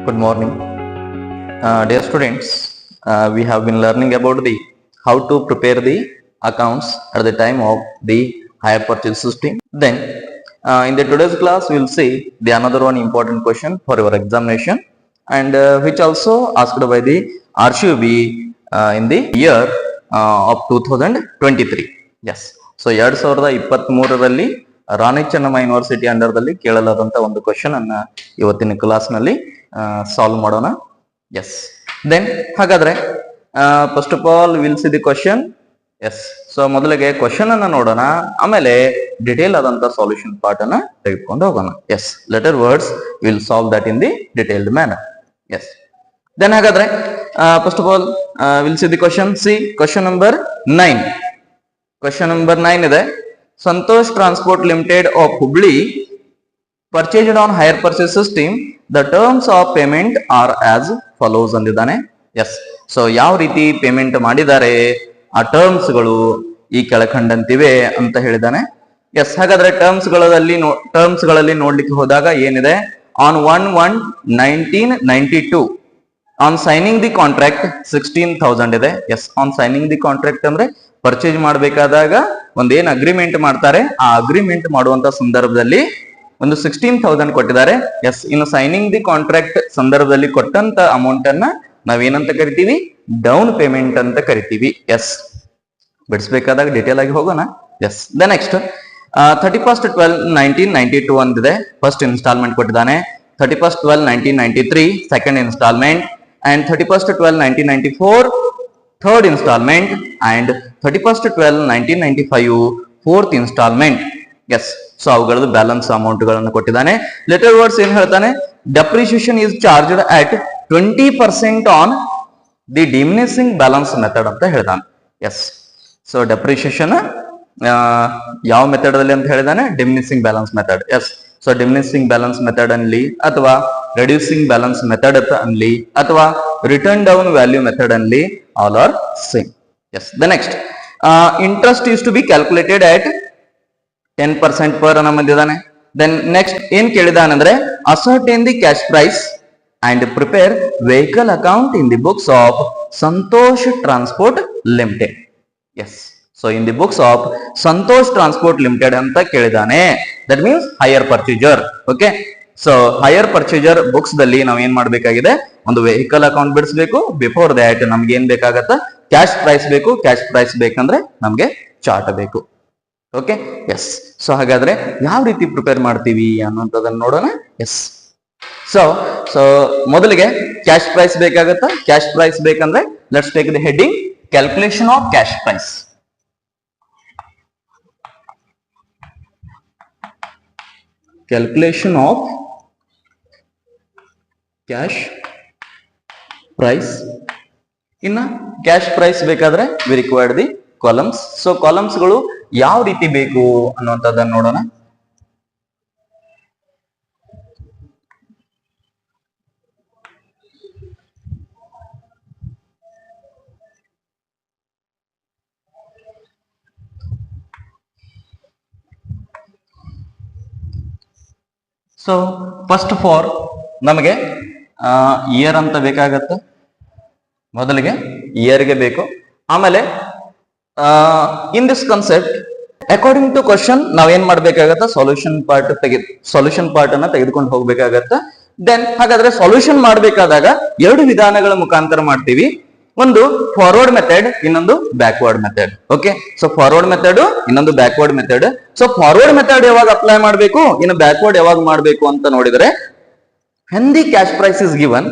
Good morning, dear students. We have been learning about the how to prepare the accounts at the time of the hire purchase system. Then, in the today's class, we will see the another one important question for your examination, and which also asked by the RCB in the year of 2023. Yes. So 2023ರಲ್ಲಿ Rani Chennamma university ಅಂಡರ್ದಲ್ಲಿ ಕೇಳಲಾದಂತ ಒಂದು question ಅನ್ನ ಇವತ್ತಿನ class ನಲ್ಲಿ solve ಮಾಡೋಣ. Yes, then ಹಾಗಾದ್ರೆ first of all will see the question. Yes, so ಮೊದಲಿಗೆ ಕ್ವಶನ್ ಅನ್ನ ನೋಡೋಣ, ಆಮೇಲೆ ಡಿಟೇಲ್ ಆದಂತ ಸೊಲ್ಯೂಷನ್ ಪಾರ್ಟ್ ಅನ್ನ ತೆಗೆದುಕೊಂಡು ಹೋಗೋಣ. Yes, later words will solve that in the detailed manner. Yes, then ಹಾಗಾದ್ರೆ first of all will see the question. See question number 9. Question number 9 ಇದೆ. Santosh Transport Limited of Hubli purchased on hire purchase system, the terms of payment are as follows ಅಂದಿದ್ದಾನೆ. Yes, so ಯಾವ ರೀತಿ payment ಮಾಡಿದ್ದಾರೆ ಆ terms ಗಳು ಈ ಕೆಳಕಂಡಂತಿವೆ ಅಂತ ಹೇಳಿದಾನೆ. ಎಸ್, ಹಾಗಾದ್ರೆ ಟರ್ಮ್ಸ್ ಗಳಲ್ಲಿ ನೋಡ್ಲಿಕ್ಕೆ ಹೋದಾಗ ಏನಿದೆ, on 1/1/1992 on signing the contract 16,000 ಇದೆ. Yes, on signing the contract ಅಂದ್ರೆ ಪರ್ಚೇಸ್ ಮಾಡಬೇಕಾದಾಗ ಒಂದೇನ್ ಅಗ್ರಿಮೆಂಟ್ ಮಾಡ್ತಾರೆ, ಆ ಅಗ್ರಿಮೆಂಟ್ ಮಾಡುವಂತ ಸಂದರ್ಭದಲ್ಲಿ ಒಂದು 16,000 ಕೊಟ್ಟಿದ್ದಾರೆ. ಎಸ್, ಇನ್ನು ಸೈನಿಂಗ್ ದಿ ಕಾಂಟ್ರಾಕ್ಟ್ ಸಂದರ್ಭದಲ್ಲಿ ಕೊಟ್ಟಂತ ಅಮೌಂಟ್ ಅನ್ನ ನಾವೇನಂತ ಕರಿತೀವಿ, ಡೌನ್ ಪೇಮೆಂಟ್ ಅಂತ ಕರಿತೀವಿ. ಎಸ್, ಬಿಡಿಸ್ಬೇಕಾದಾಗ ಡಿಟೇಲ್ ಆಗಿ ಹೋಗೋಣ. ಎಸ್, ದ ನೆಕ್ಸ್ಟ್ 31/12/1992 ಅಂದಿದೆ. ಫಸ್ಟ್ ಇನ್ಸ್ಟಾಲ್ಮೆಂಟ್ ಕೊಟ್ಟಿದ್ದಾನೆ. 31/12/1993 second instalment, and 31/12/1994 third instalment, and 31/12/1995 fourth instalment. Yes, so ಅವುಗಳದ್ದು ಬ್ಯಾಲೆನ್ಸ್ ಅಮೌಂಟ್ ಗಳನ್ನು ಕೊಟ್ಟಿದ್ದಾನೆ. ಲೆಟರ್ ವರ್ಡ್ಸ್ ಏನ್ ಹೇಳ್ತಾನೆ, depreciation is charged at 20% on the diminishing balance method ಅಂತ ಹೇಳ್ತಾನೆ. ಎಸ್, ಸೊ ಡೆಪ್ರಿಸಿಯೇಷನ್ ಯಾವ ಮೆಥಡ್ ಅಲ್ಲಿ ಅಂತ ಹೇಳಿದಾನೆ, diminishing balance method. Yes, so diminishing balance method only ಅಥವಾ ರೆಡ್ಯೂಸಿಂಗ್ ಬ್ಯಾಲೆನ್ಸ್ ಮೆಥಡ್ ಅನ್ಲಿ ಅಥವಾ written down value method only, all are same. Yes, the next interest is to be calculated at 10% per annum ಅಂದಿದ್ದಾನೆ. Then next ಏನ್ ಕೇಳಿದಾನಂದ್ರೆ, ascertain the cash price and prepare vehicle account in the books of Santosh Transport Limited. Yes, so in the books of Santosh Transport Limited ಅಂತ ಕೇಳಿದಾನೆ. That means hire purchaser. Okay, so hire purchaser books ದಲ್ಲಿ ನಾವ್ ಏನ್ ಮಾಡ್ಬೇಕಾಗಿದೆ, ಒಂದು vehicle account ಬಿಡಿಸಬೇಕು. Before that ನಮ್ಗೆ ಏನ್ ಬೇಕಾಗತ್ತ, ಕ್ಯಾಶ್ ಪ್ರೈಸ್ ಬೇಕು. ಕ್ಯಾಶ್ ಪ್ರೈಸ್ ಬೇಕಂದ್ರೆ ನಮ್ಗೆ ಚಾರ್ಟ್ ಬೇಕು. ಓಕೆ, ಎಸ್, ಸೊ ಹಾಗಾದ್ರೆ ಯಾವ ರೀತಿ ಪ್ರಿಪೇರ್ ಮಾಡ್ತೀವಿ ಅನ್ನೋಂಥದ್ದನ್ನ ನೋಡೋಣ. ಎಸ್, ಸೊ ಮೊದಲಿಗೆ ಕ್ಯಾಶ್ ಪ್ರೈಸ್ ಬೇಕಾಗತ್ತಾ. ಕ್ಯಾಶ್ ಪ್ರೈಸ್ ಬೇಕಂದ್ರೆ let's take the heading calculation of cash price. Calculation of cash price. ಇನ್ನ ಕ್ಯಾಶ್ ಪ್ರೈಸ್ ಬೇಕಾದ್ರೆ we required the columns. So columns ಗಳು ಯಾವ ರೀತಿ ಬೇಕು ಅನ್ನುವಂಥದ್ದನ್ನು ನೋಡೋಣ. ಸೊ ಫಸ್ಟ್ ಫಾರ್ ನಮಗೆ ಇಯರ್ ಅಂತ ಬೇಕಾಗತ್ತೆ. ಮೊದಲಿಗೆ ಇಯರ್ಗೆ ಬೇಕು. ಆಮೇಲೆ in this concept according to question ನಾವೇನ್ ಮಾಡ್ಬೇಕಾಗತ್ತ, ಸೊಲ್ಯೂಷನ್ ಪಾರ್ಟ್ ಅನ್ನ ತೆಗೆದುಕೊಂಡು ಹೋಗ್ಬೇಕಾಗತ್ತ. ದೆನ್ ಹಾಗಾದ್ರೆ ಸೊಲ್ಯೂಷನ್ ಮಾಡ್ಬೇಕಾದಾಗ ಎರಡು ವಿಧಾನಗಳ ಮುಖಾಂತರ ಮಾಡ್ತೀವಿ. ಒಂದು ಫಾರ್ವರ್ಡ್ ಮೆಥಡ್, ಇನ್ನೊಂದು backward method. Okay, so forward method, ಇನ್ನೊಂದು backward method. So forward method ಯಾವಾಗ ಅಪ್ಲೈ ಮಾಡಬೇಕು, ಇನ್ನು ಬ್ಯಾಕ್ವರ್ಡ್ ಯಾವಾಗ ಮಾಡಬೇಕು ಅಂತ ನೋಡಿದ್ರೆ, when the cash price is given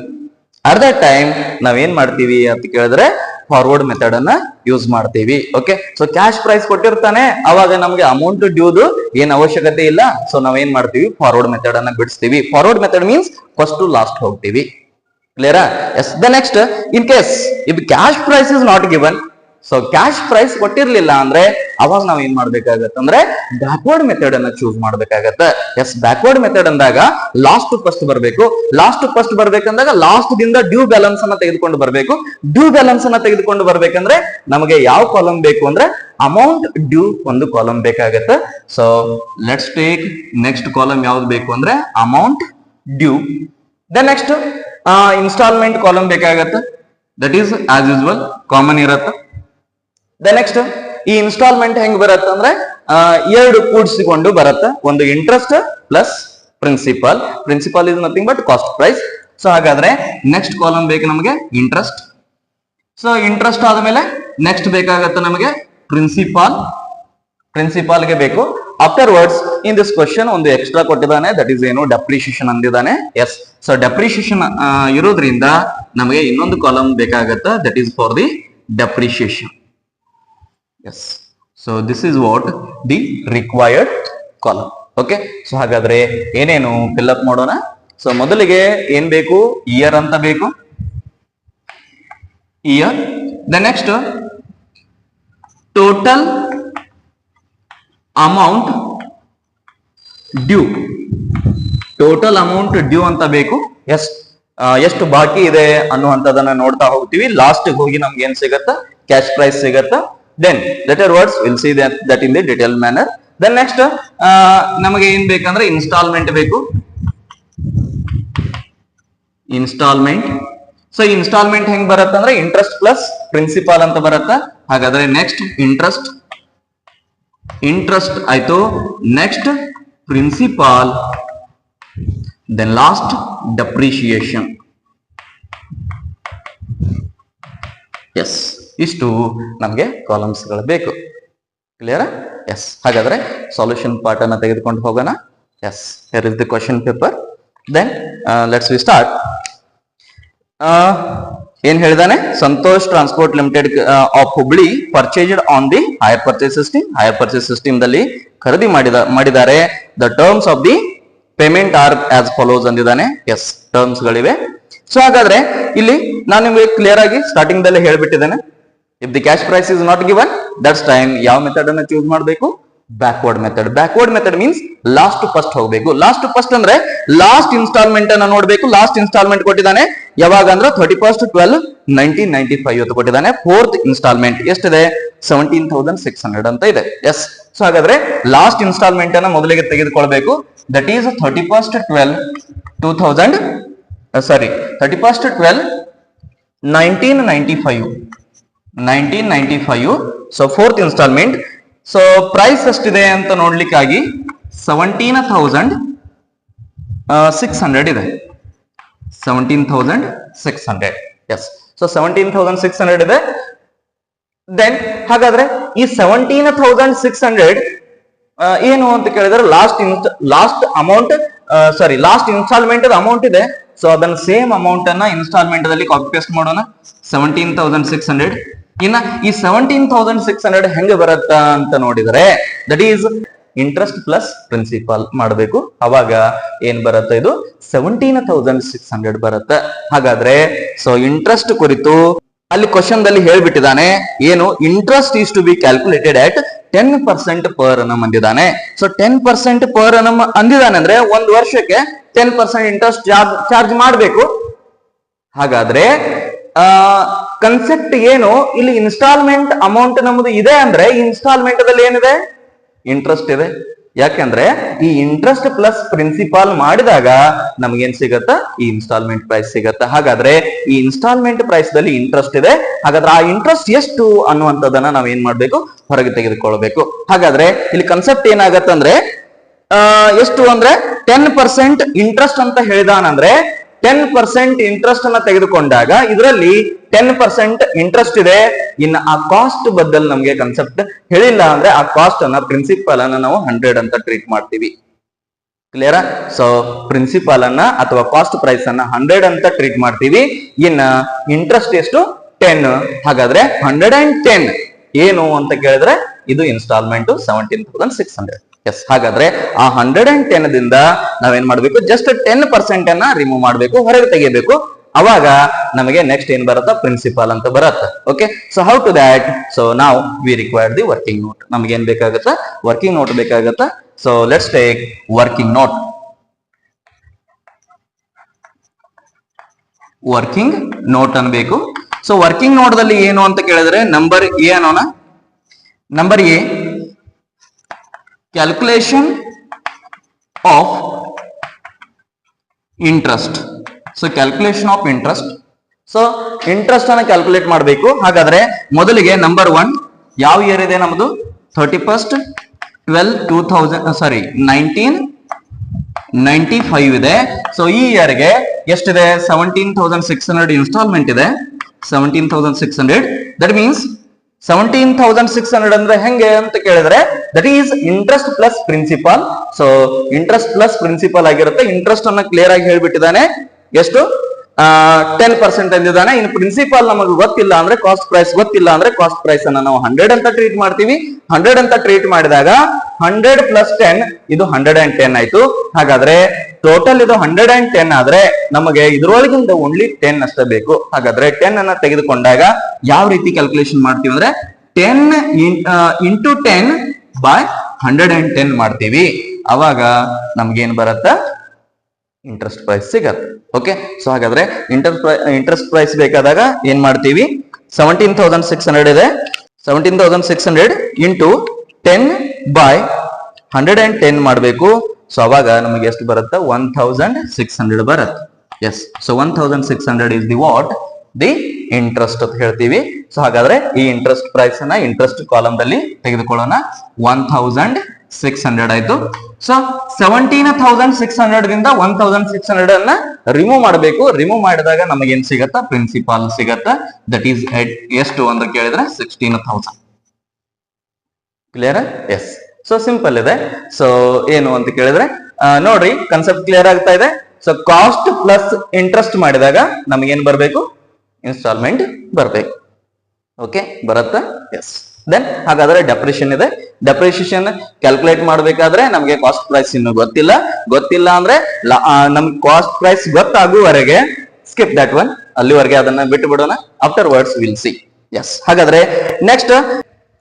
at that time ನಾವೇನ್ ಮಾಡ್ತೀವಿ ಅಂತ ಕೇಳಿದ್ರೆ ಫಾರ್ವರ್ಡ್ ಮೆಥಡ್ ಅನ್ನ ಯೂಸ್ ಮಾಡ್ತೀವಿ. ಓಕೆ, ಸೊ ಕ್ಯಾಶ್ ಪ್ರೈಸ್ ಕೊಟ್ಟಿರ್ತಾನೆ, ಅವಾಗ ನಮ್ಗೆ ಅಮೌಂಟ್ ಡ್ಯೂದು ಏನ್ ಅವಶ್ಯಕತೆ ಇಲ್ಲ. ಸೊ ನಾವೇನ್ ಮಾಡ್ತೀವಿ, ಫಾರ್ವರ್ಡ್ ಮೆಥಡ್ ಅನ್ನ ಬಿಡಿಸ್ತೀವಿ. Forward method means first to last ಹೋಗ್ತೀವಿ. ಕ್ಲಿಯರಾ? Yes, the next in case if cash price is not given, so cash price ಕೊಟ್ಟಿರ್ಲಿಲ್ಲ ಅಂದ್ರೆ ಅವಾಗ ನಾವ್ ಏನ್ ಮಾಡ್ಬೇಕಾಗತ್ತೆ ಅಂದ್ರೆ ಬ್ಯಾಕ್ವರ್ಡ್ ಮೆಥಡ್ ಅನ್ನ ಚೂಸ್ ಮಾಡ್ಬೇಕಾಗತ್ತೆ. ಎಸ್, ಬ್ಯಾಕ್ವರ್ಡ್ ಮೆಥಡ್ ಅಂದಾಗ ಲಾಸ್ಟ್ ಟು ಫಸ್ಟ್ ಬರಬೇಕು. ಲಾಸ್ಟ್ ಟು ಫಸ್ಟ್ ಬರ್ಬೇಕಂದಾಗ ಲಾಸ್ಟ್ ದಿಂದ ಡ್ಯೂ ಬ್ಯಾಲೆನ್ಸ್ ಅನ್ನ ತೆಗೆದುಕೊಂಡು ಬರಬೇಕು. ಡ್ಯೂ ಬ್ಯಾಲೆನ್ಸ್ ಅನ್ನ ತೆಗೆದುಕೊಂಡು ಬರ್ಬೇಕಂದ್ರೆ ನಮಗೆ ಯಾವ ಕಾಲಮ್ ಬೇಕು ಅಂದ್ರೆ ಅಮೌಂಟ್ ಡ್ಯೂ ಒಂದು ಕಾಲಮ್ ಬೇಕಾಗತ್ತೆ. So let's take next column ಯಾವ್ದು ಬೇಕು ಅಂದ್ರೆ amount due. Then next instalment column ಬೇಕಾಗತ್ತೆ, that is as usual common ಇರತ್ತೆ. ದ ನೆಕ್ಸ್ಟ್ ಈ ಇನ್ಸ್ಟಾಲ್ಮೆಂಟ್ ಹೆಂಗ್ ಬರತ್ತೆ ಅಂದ್ರೆ ಎರಡು ಕೂಡಿಸಿಕೊಂಡು ಬರತ್ತೆ, ಒಂದು interest plus principal. Principal is nothing but cost price. So ಹಾಗಾದ್ರೆ ನೆಕ್ಸ್ಟ್ ಕಾಲಮ್ ಬೇಕು ನಮಗೆ ಇಂಟ್ರೆಸ್ಟ್. ಸೊ ಇಂಟ್ರೆಸ್ಟ್ ಆದ್ಮೇಲೆ ನೆಕ್ಸ್ಟ್ ಬೇಕಾಗತ್ತೆ ನಮಗೆ ಪ್ರಿನ್ಸಿಪಾಲ್. ಪ್ರಿನ್ಸಿಪಾಲ್ಗೆ ಬೇಕು. Afterwards in this question ಒಂದು ಎಕ್ಸ್ಟ್ರಾ ಕೊಟ್ಟಿದ್ದಾನೆ, ದಟ್ ಈಸ್ ಏನು ಡೆಪ್ರಿಸಿಯೇಷನ್ ಅಂದಿದ್ದಾನೆ. ಎಸ್, ಸೊ ಡೆಪ್ರಿಸಿಯೇಷನ್ ಇರೋದ್ರಿಂದ ನಮಗೆ ಇನ್ನೊಂದು ಕಾಲಮ್ ಬೇಕಾಗತ್ತೆ, that is for the depreciation. Yes, so this is what the required column. Okay, so ಹಾಗಾದ್ರೆ ಏನೇನು ಫಿಲ್ಅಪ್ ಮಾಡೋಣ. ಸೊ ಮೊದಲಿಗೆ ಏನ್ ಬೇಕು, ಇಯರ್ ಅಂತ ಬೇಕು, year. The next total amount due, total amount due ಅಂತ ಬೇಕು. ಎಸ್, ಎಷ್ಟು ಬಾಕಿ ಇದೆ ಅನ್ನುವಂಥದ್ದನ್ನ ನೋಡ್ತಾ ಹೋಗ್ತೀವಿ. ಲಾಸ್ಟ್ ಹೋಗಿ ನಮ್ಗೆ ಏನ್ ಸಿಗತ್ತ, ಕ್ಯಾಶ್ ಪ್ರೈಸ್ ಸಿಗತ್ತ. Then later words we'll see that in the detailed manner. Then next ನಮಗೆ ಏನ್ ಬೇಕಂದ್ರೆ ಇನ್ಸ್ಟಾಲ್ಮೆಂಟ್ ಬೇಕು, ಇನ್ಸ್ಟಾಲ್ಮೆಂಟ್. ಸೊ ಇನ್ಸ್ಟಾಲ್ಮೆಂಟ್ ಹೆಂಗ್ ಬರುತ್ತೆ ಅಂದ್ರೆ ಇಂಟ್ರೆಸ್ಟ್ ಪ್ಲಸ್ ಪ್ರಿನ್ಸಿಪಾಲ್ ಅಂತ ಬರುತ್ತೆ. ಹಾಗಾದ್ರೆ ನೆಕ್ಸ್ಟ್ ಇಂಟ್ರೆಸ್ಟ್, ಇಂಟ್ರೆಸ್ಟ್ ಆಯ್ತು, next principal, then last depreciation. Yes, ಇಷ್ಟು ನಮಗೆ ಕಾಲಮ್ಸ್ ಗಳು ಬೇಕು. ಕ್ಲಿಯರ್? ಎಸ್, ಹಾಗಾದ್ರೆ ಸೊಲ್ಯೂಷನ್ ಪಾರ್ಟ್ ಅನ್ನ ತೆಗೆದುಕೊಂಡು ಹೋಗೋಣ. Yes, here is the question paper. Then let's we start. ಏನ್ ಹೇಳಿದಾನೆ, Santosh Transport Limited of Hubli purchased on the hire purchase system. Hire purchase system ದಲ್ಲಿ ಖರೀದಿ ಮಾಡಿದ್ದಾರೆ. The terms of the payment are as follows ಅಂದಿದ್ದಾನೆ. Yes, terms ಗಳಿವೆ. So ಹಾಗಾದ್ರೆ ಇಲ್ಲಿ ನಾನು ನಿಮಗೆ ಕ್ಲಿಯರ್ ಆಗಿ ಸ್ಟಾರ್ಟಿಂಗ್ ದಲ್ಲಿ ಹೇಳ್ಬಿಟ್ಟಿದ್ದೇನೆ, if the cash price is not given that's time ಯಾವ ಮೆಥಡ್ ಅನ್ನ ಚೂಸ್ ಮಾಡಬೇಕು, backward method. Backward method means last first ಹೋಗಬೇಕು. ಲಾಸ್ಟ್ ಫಸ್ಟ್ ಅಂದ್ರೆ ಲಾಸ್ಟ್ ಇನ್ಸ್ಟಾಲ್ಮೆಂಟ್ ಅನ್ನ ನೋಡಬೇಕು. ಲಾಸ್ಟ್ ಇನ್ಸ್ಟಾಲ್ಮೆಂಟ್ ಕೊಟ್ಟಿದ್ದಾನೆ ಯಾವಾಗ ಅಂದ್ರೆ 31/12/1995 ಅಂತ ಕೊಟ್ಟಿದ್ದಾನೆ. ಫೋರ್ತ್ ಇನ್ಸ್ಟಾಲ್ಮೆಂಟ್ ಎಷ್ಟಿದೆ, 17,600 ಅಂತ ಇದೆ. ಎಸ್, ಸೊ ಹಾಗಾದ್ರೆ ಲಾಸ್ಟ್ ಇನ್ಸ್ಟಾಲ್ಮೆಂಟ್ ಅನ್ನ ಮೊದಲಿಗೆ ತೆಗೆದುಕೊಳ್ಬೇಕು. That is 31/12/1995. So fourth instalment. So price ಎಷ್ಟಿದೆ ಅಂತ ನೋಡ್ಲಿಕ್ಕಾಗಿ 17,600 ಇದೆ. 17,600. ಎಸ್, ಸೊ 17,600 ಇದೆ. ದೆನ್ ಹಾಗಾದ್ರೆ ಈ 17,600 ಏನು ಅಂತ ಕೇಳಿದ್ರೆ ಲಾಸ್ಟ್ ಇನ್ಸ್ಟಾಲ್ಮೆಂಟ್ ಅಮೌಂಟ್ ಇದೆ. ಸೊ ಅದನ್ನ ಸೇಮ್ ಅಮೌಂಟ್ ಅನ್ನ ಇನ್ಸ್ಟಾಲ್ಮೆಂಟ್ ದಲ್ಲಿ ಕಾಪಿ ಪೇಸ್ಟ್ ಮಾಡೋಣ. 17,600. ಇನ್ನ ಈ 17,600 ಹೆಂಗೆ ಬರುತ್ತಾ ಅಂತ ನೋಡಿದರೆ that is interest plus principal ಮಾಡಬೇಕು. ಅವಾಗ ಏನ್ ಬರುತ್ತೆ, ಇದು 17,600 ಬರುತ್ತೆ. ಹಾಗಾದ್ರೆ ಸೊ ಇಂಟ್ರೆಸ್ಟ್ ಕುರಿತು ಅಲ್ಲಿ ಕ್ವಶನ್ ದಲ್ಲಿ ಹೇಳ್ಬಿಟ್ಟಿದ್ದಾನೆ, ಏನು interest is to be calculated at 10% per annum ಅಂದಿದ್ದಾನೆ. ಸೊ 10% ಪರ್ ಅನ್ನಮ್ ಅಂದಿದ್ದಾನೆ ಅಂದ್ರೆ ಒಂದು ವರ್ಷಕ್ಕೆ 10% ಇಂಟ್ರೆಸ್ಟ್ ಚಾರ್ಜ್ ಮಾಡಬೇಕು. ಹಾಗಾದ್ರೆ ಕನ್ಸೆಪ್ಟ್ ಏನು, ಇಲ್ಲಿ ಇನ್ಸ್ಟಾಲ್ಮೆಂಟ್ ಅಮೌಂಟ್ ನಮ್ದು ಇದೆ ಅಂದ್ರೆ ಇನ್ಸ್ಟಾಲ್ಮೆಂಟ್ ದಲ್ಲಿ ಏನಿದೆ, ಇಂಟ್ರೆಸ್ಟ್ ಇದೆ. ಯಾಕೆಂದ್ರೆ ಈ ಇಂಟ್ರೆಸ್ಟ್ ಪ್ಲಸ್ ಪ್ರಿನ್ಸಿಪಾಲ್ ಮಾಡಿದಾಗ ನಮ್ಗೇನ್ ಸಿಗತ್ತ, ಈ ಇನ್ಸ್ಟಾಲ್ಮೆಂಟ್ ಪ್ರೈಸ್ ಸಿಗತ್ತ. ಹಾಗಾದ್ರೆ ಈ ಇನ್ಸ್ಟಾಲ್ಮೆಂಟ್ ಪ್ರೈಸ್ ದಲ್ಲಿ ಇಂಟ್ರೆಸ್ಟ್ ಇದೆ. ಹಾಗಾದ್ರೆ ಆ ಇಂಟ್ರೆಸ್ಟ್ ಎಷ್ಟು ಅನ್ನುವಂಥದ್ದನ್ನ ನಾವ್ ಏನ್ ಮಾಡ್ಬೇಕು, ಹೊರಗೆ ತೆಗೆದುಕೊಳ್ಬೇಕು. ಹಾಗಾದ್ರೆ ಇಲ್ಲಿ ಕನ್ಸೆಪ್ಟ್ ಏನಾಗತ್ತಂದ್ರೆ ಎಷ್ಟು ಅಂದ್ರೆ 10% ಇಂಟ್ರೆಸ್ಟ್ ಅಂತ ಹೇಳಿದಾನಂದ್ರೆ 10% ಇಂಟ್ರೆಸ್ಟ್ ಅನ್ನ ತೆಗೆದುಕೊಂಡಾಗ ಇದರಲ್ಲಿ 10% ಇಂಟ್ರೆಸ್ಟ್ ಇದೆ. ಇನ್ನು ಆ ಕಾಸ್ಟ್ ಬದಲು ನಮ್ಗೆ ಕನ್ಸೆಪ್ಟ್ ಹೇಳಿಲ್ಲ ಅಂದ್ರೆ ಆ ಕಾಸ್ಟ್ ಅನ್ನ ಪ್ರಿನ್ಸಿಪಲ್ ಅನ್ನ ನಾವು 100 ಅಂತ ಟ್ರೀಟ್ ಮಾಡ್ತೀವಿ. ಕ್ಲಿಯರಾ? ಸೊ ಪ್ರಿನ್ಸಿಪಲ್ ಅನ್ನ ಅಥವಾ ಕಾಸ್ಟ್ ಪ್ರೈಸ್ ಅನ್ನ 100 ಅಂತ ಟ್ರೀಟ್ ಮಾಡ್ತೀವಿ. ಇನ್ನ ಇಂಟ್ರೆಸ್ಟ್ ಎಷ್ಟು, 10. ಹಾಗಾದ್ರೆ 110 ಏನು ಅಂತ ಕೇಳಿದ್ರೆ ಇದು ಇನ್ಸ್ಟಾಲ್ಮೆಂಟ್ 17,600. ಎಸ್, ಹಾಗಾದ್ರೆ ಆ 110 ದಿಂದ ನಾವೇನ್ ಮಾಡ್ಬೇಕು, ಜಸ್ಟ್ 10% ಅನ್ನ ರಿಮೂವ್ ಮಾಡ್ಬೇಕು, ಹೊರಗೆ ತೆಗಿಬೇಕು. ಅವಾಗ ನಮಗೆ ನೆಕ್ಸ್ಟ್ ಏನ್ ಬರುತ್ತಾ, ಪ್ರಿನ್ಸಿಪಾಲ್ ಅಂತ ಬರುತ್ತೆ. Okay, so how to that, so ನಾವು we required the working note. ನಮ್ಗೆ ಏನ್ ಬೇಕಾಗತ್ತಾ, ವರ್ಕಿಂಗ್ ನೋಟ್ ಬೇಕಾಗತ್ತಾ. So let's take working note. Working note ಅನ್ಬೇಕು. ಸೊ ವರ್ಕಿಂಗ್ ನೋಟ್ ದಲ್ಲಿ ಏನು ಅಂತ ಕೇಳಿದ್ರೆ ನಂಬರ್ ಎ ಅನ್ನೋಣ. Number A, calculation of interest. So calculation of interest. So interest ಅನ್ನ ಕ್ಯಾಲ್ಕುಲೇಟ್ ಮಾಡಬೇಕು. ಹಾಗಾದ್ರೆ ಮೊದಲಿಗೆ ನಂಬರ್ 1 ಯಾವ ಇಯರ್ ಇದೆ ನಮ್ದು? 31st 1995 ಇದೆ. ಸೊ ಈ ಇಯರ್ಗೆ ಎಷ್ಟಿದೆ? 17,600 ಇನ್ಸ್ಟಾಲ್ಮೆಂಟ್ ಇದೆ. 17,600. ದಟ್ ಮೀನ್ಸ್ 17,600 ಅಂದ್ರೆ ಹೆಂಗೆ ಅಂತ ಕೇಳಿದ್ರೆ that is interest plus principal. So interest plus principal ಆಗಿರುತ್ತೆ. ಇಂಟ್ರೆಸ್ಟ್ ಅನ್ನ ಕ್ಲಿಯರ್ ಆಗಿ ಹೇಳ್ಬಿಟ್ಟಿದ್ದಾನೆ. ಎಷ್ಟು? 10% ಅಂದಿದ್ದಾನೆ. ಇನ್ನು ಪ್ರಿನ್ಸಿಪಲ್ ನಮಗೆ ಗೊತ್ತಿಲ್ಲ ಅಂದ್ರೆ, ಕಾಸ್ಟ್ ಪ್ರೈಸ್ ಗೊತ್ತಿಲ್ಲ ಅಂದ್ರೆ ಕಾಸ್ಟ್ ಪ್ರೈಸ್ ಅನ್ನ ನಾವು 100 ಅಂತ ಟ್ರೀಟ್ ಮಾಡ್ತೀವಿ. 100 ಅಂತ ಟ್ರೀಟ್ ಮಾಡಿದಾಗ 100 ಪ್ಲಸ್ 10 ಇದು 110 ಆಯ್ತು. ಹಾಗಾದ್ರೆ ಟೋಟಲ್ ಇದು 110 ಆದ್ರೆ ನಮಗೆ ಇದ್ರೊಳಗಿಂದ ಓನ್ಲಿ 10 ಅಷ್ಟೇ ಬೇಕು. ಹಾಗಾದ್ರೆ 10 ಅನ್ನ ತೆಗೆದುಕೊಂಡಾಗ ಯಾವ ರೀತಿ ಕ್ಯಾಲ್ಕುಲೇಷನ್ ಮಾಡ್ತೀವಿ ಅಂದ್ರೆ 10 ಇಂಟು 10 ಬೈ 110 ಮಾಡ್ತೀವಿ. ಅವಾಗ ನಮ್ಗೇನ್ ಬರುತ್ತ? ಇಂಟ್ರೆಸ್ಟ್ ಪ್ರೈಸ್ ಸಿಗತ್ತೆ. ಓಕೆ, ಸೊ ಹಾಗಾದ್ರೆ ಇಂಟ್ರೆಸ್ಟ್ ಪ್ರೈಸ್ ಬೇಕಾದಾಗ ಏನ್ ಮಾಡ್ತೀವಿ? 17,600 ಇದೆ. 17,600 ಇಂಟು 10 ಬೈ 110 ಮಾಡಬೇಕು. ಸೊ ಅವಾಗ ನಮಗೆ ಎಷ್ಟು ಬರುತ್ತೆ? 1,600 ಬರುತ್ತೆ. Yes, so 1,600 is the what? The interest ಅಂತ ಹೇಳ್ತೀವಿ. ಸೊ ಹಾಗಾದ್ರೆ ಈ ಇಂಟ್ರೆಸ್ಟ್ ಪ್ರೈಸ್ ಅನ್ನ ಇಂಟ್ರೆಸ್ಟ್ ಕಾಲಮ್ ದಲ್ಲಿ ತೆಗೆದುಕೊಳ್ಳೋಣ. 1,600 ಆಯ್ತು. ಸೊ 17,600 ದಿಂದ 1,600 ಅನ್ನ ರಿಮೂವ್ ಮಾಡಬೇಕು. ರಿಮೂವ್ ಮಾಡಿದಾಗ ನಮಗೆ ಏನ್ ಸಿಗತ್ತಾ? ಪ್ರಿನ್ಸಿಪಾಲ್ ಸಿಗತ್ತಾ. ದಟ್ ಈಸ್ ಎಷ್ಟು ಅಂತ ಕೇಳಿದ್ರೆ 16,000. ಕ್ಲಿಯರ್? ಎಸ್. ಸೊ ಸಿಂಪಲ್ ಇದೆ. ಸೊ ಏನು ಅಂತ ಕೇಳಿದ್ರೆ ನೋಡ್ರಿ, ಕನ್ಸೆಪ್ಟ್ ಕ್ಲಿಯರ್ ಆಗ್ತಾ ಇದೆ. ಸೊ ಕಾಸ್ಟ್ ಪ್ಲಸ್ ಇಂಟ್ರೆಸ್ಟ್ ಮಾಡಿದಾಗ ನಮಗೇನ್ ಬರ್ಬೇಕು? ಇನ್ಸ್ಟಾಲ್ಮೆಂಟ್ ಬರ್ಬೇಕು. ಓಕೆ, ಬರುತ್ತಾ? ಎಸ್. ದೆನ್ ಹಾಗಾದ್ರೆ ಡೆಪ್ರಿಷಿಯೇಷನ್ ಇದೆ. ಡೆಪ್ರಿಷಿಯೇಷನ್ ಕ್ಯಾಲ್ಕುಲೇಟ್ ಮಾಡಬೇಕಾದ್ರೆ ನಮಗೆ ಕಾಸ್ಟ್ ಪ್ರೈಸ್ ಇನ್ನು ಗೊತ್ತಿಲ್ಲ ಅಂದ್ರೆ ನಮ್ಗೆ ಕಾಸ್ಟ್ ಪ್ರೈಸ್ ಗೊತ್ತಾಗುವವರೆಗೆ ಸ್ಕಿಪ್ ದಟ್ ಒನ್, ಅಲ್ಲಿವರೆಗೆ ಅದನ್ನ ಬಿಟ್ಟು ಬಿಡೋಣ. Afterwards will see. Yes. ಹಾಗಾದ್ರೆ ನೆಕ್ಸ್ಟ್